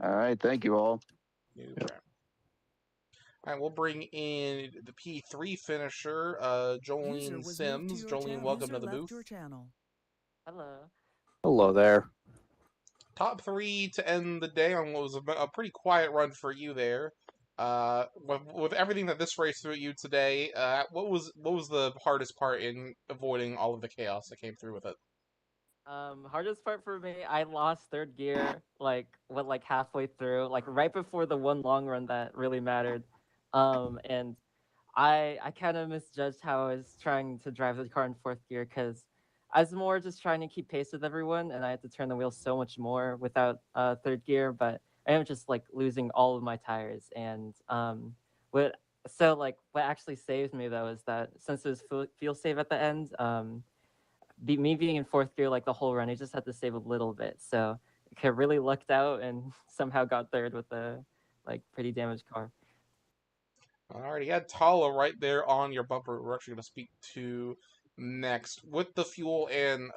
All right, thank you all. Alright, we'll bring in the P3 finisher, Jolene Sims. Jolene, welcome to the booth. Hello. Hello there. Top 3 to end the day on what was a pretty quiet run for you there. With everything that this race threw at you today, what was the hardest part in avoiding all of the chaos that came through with it? Hardest part for me, I lost third gear like halfway through, like right before the one long run that really mattered. And I kind of misjudged how I was trying to drive the car in fourth gear because I was more just trying to keep pace with everyone, and I had to turn the wheel so much more without third gear. But I am just like losing all of my tires, and what what actually saved me though is that since it was fuel save at the end, me being in fourth gear like the whole run, I just had to save a little bit, so I really lucked out and somehow got third with a pretty damaged car. Alrighty, you had Tala right there on your bumper. We're actually going to speak to next. With the fuel and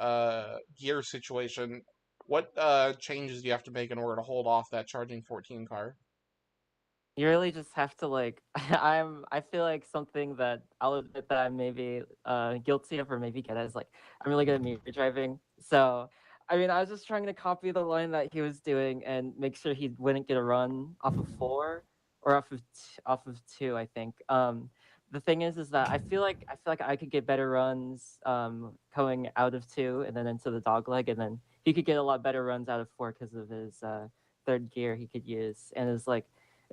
gear situation, what changes do you have to make in order to hold off that charging 14 car? You really just have to I feel like something that I'll admit that I'm maybe guilty of or maybe good at is I'm really good at mirror driving. So I mean I was just trying to copy the line that he was doing and make sure he wouldn't get a run off of 4 or off of 2, I think. The thing is that I feel like I could get better runs going out of 2 and then into the dog leg, and then he could get a lot better runs out of 4 because of his third gear he could use, and it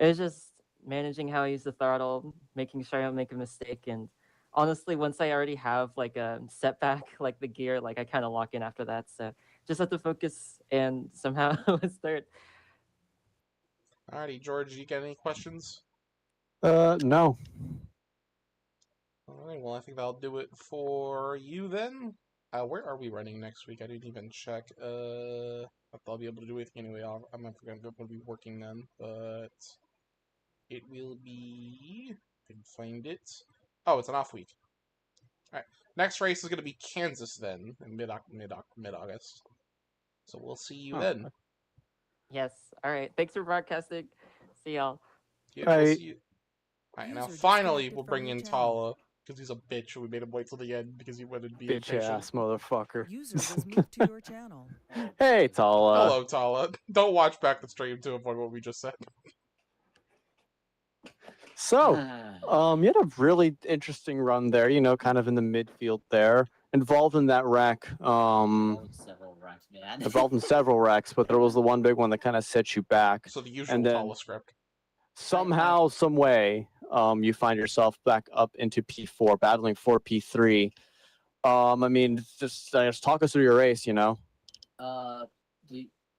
was just managing how I use the throttle, making sure I don't make a mistake, and honestly, once I already have like a setback, like the gear, like I kind of lock in after that. So just have to focus, and somehow I was third. Alrighty, George, you got any questions? No. Alright, well, I think that'll do it for you then. Where are we running next week? I didn't even check. I'll be able to do it anyway. I'm not going to be working then, but it will be. I can find it. Oh, it's an off week. Alright, next race is going to be Kansas then, in mid-August. So we'll see you then. Yes. All right. Thanks for broadcasting. See y'all. Yeah, we'll Alright. see you. Alright, now User finally disconnected we'll from bring your in channel. Tala, because he's a bitch and we made him wait till the end because he wanted to be Bitch impatient. ass motherfucker. User was moved to your channel. Hey, Tala. Hello, Tala. Don't watch back the stream to avoid what we just said. So, you had a really interesting run there, kind of in the midfield there. Involved in that wreck. Several wrecks, man. Involved in several wrecks, but there was the one big one that kind of set you back. So the usual And then Tala script. somehow, some way, you find yourself back up into P4, battling for P3. I mean, just talk us through your race,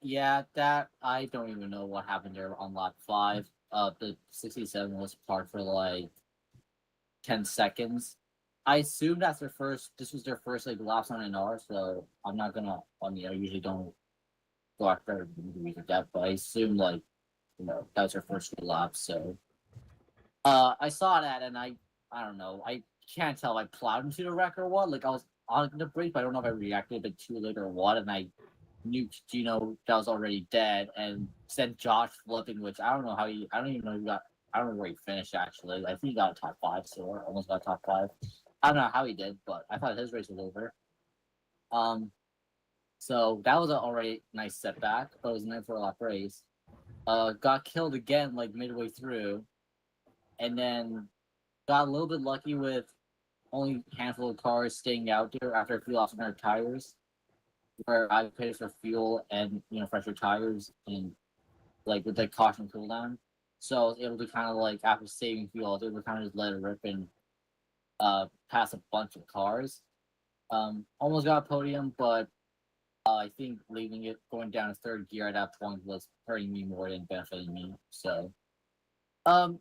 Yeah, that I don't even know what happened there on lap 5. The 67 was parked for like 10 seconds. I assume this was their first like laps on NR, so I'm not gonna. I mean, I usually don't go after movies like that, but I assume like that was their first few laps. So, I saw that and I don't know. I can't tell if I plowed into the wreck or what. Like I was on the brake, but I don't know if I reacted a bit too late or what, and I nuked Gino that was already dead and sent Josh flipping, which I don't know how I don't even know I don't know where he finished actually. I think he got a top 5 still, almost got a top 5. I don't know how he did, but I thought his race was over. So that was an already nice setback, but it was a 9-4 lap race. Got killed again like midway through, and then got a little bit lucky with only a handful of cars staying out there after a few laps on their tires, where I paid for fuel and fresher tires and like with the caution cooldown. So I was able to kind of like after saving fuel, I was able to kind of just let it rip and pass a bunch of cars. Almost got a podium, but I think leaving it going down to third gear at that point was hurting me more than benefiting me. So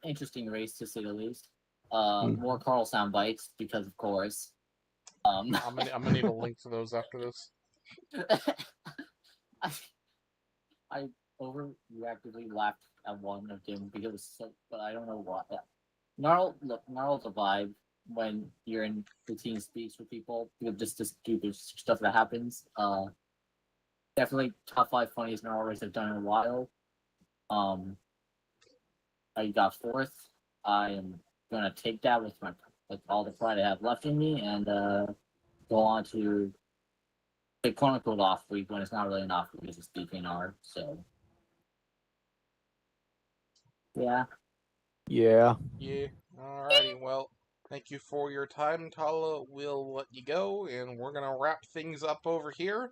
interesting race to say the least. More Carl sound bites because of course. I'm gonna need a link to those after this. I overreactively laughed at one of them because it was so, but I don't know why. NARL's a vibe when you're in routine speech with people with just the stupid stuff that happens. Definitely top 5 funniest NARL race I've done in a while. I got 4th. I am gonna take that with all the pride I have left in me and go on to the quote unquote off week when it's not really an off week, it's just DPNR. So yeah. Yeah. Yeah. Alrighty, well, thank you for your time, Tala. We'll let you go, and we're gonna wrap things up over here.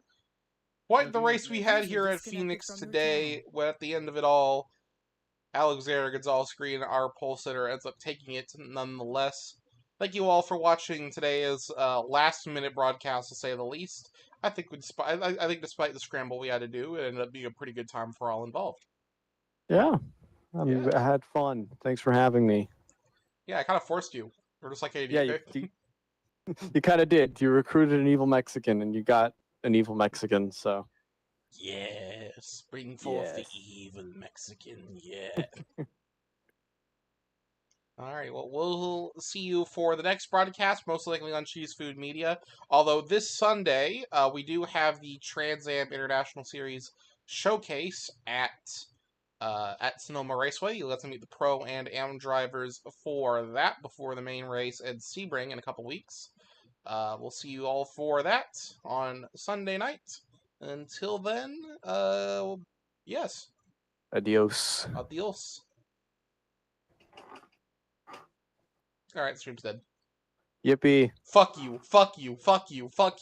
Quite the race we had here at Phoenix today. Well, at the end of it all, Alexander Gonzalez-Green, our pole sitter, ends up taking it nonetheless. Thank you all for watching today's last-minute broadcast, to say the least. I think despite the scramble we had to do, it ended up being a pretty good time for all involved. Yeah. Yeah. I had fun. Thanks for having me. Yeah, I kind of forced you. We're just like, hey, Yeah, you kind of did. You recruited an evil Mexican, and you got an evil Mexican, so. Yes, bring forth the Yes. evil Mexican, yeah. Alright, well, we'll see you for the next broadcast, most likely on Cheese Food Media. Although this Sunday, we do have the Trans Am International Series showcase at Sonoma Raceway. You'll get to meet the Pro and Am drivers for that before the main race at Sebring in a couple weeks. We'll see you all for that on Sunday night. Until then, yes. Adios. Adios. Alright, stream's dead. Yippee. Fuck you, fuck you, fuck you, fuck you.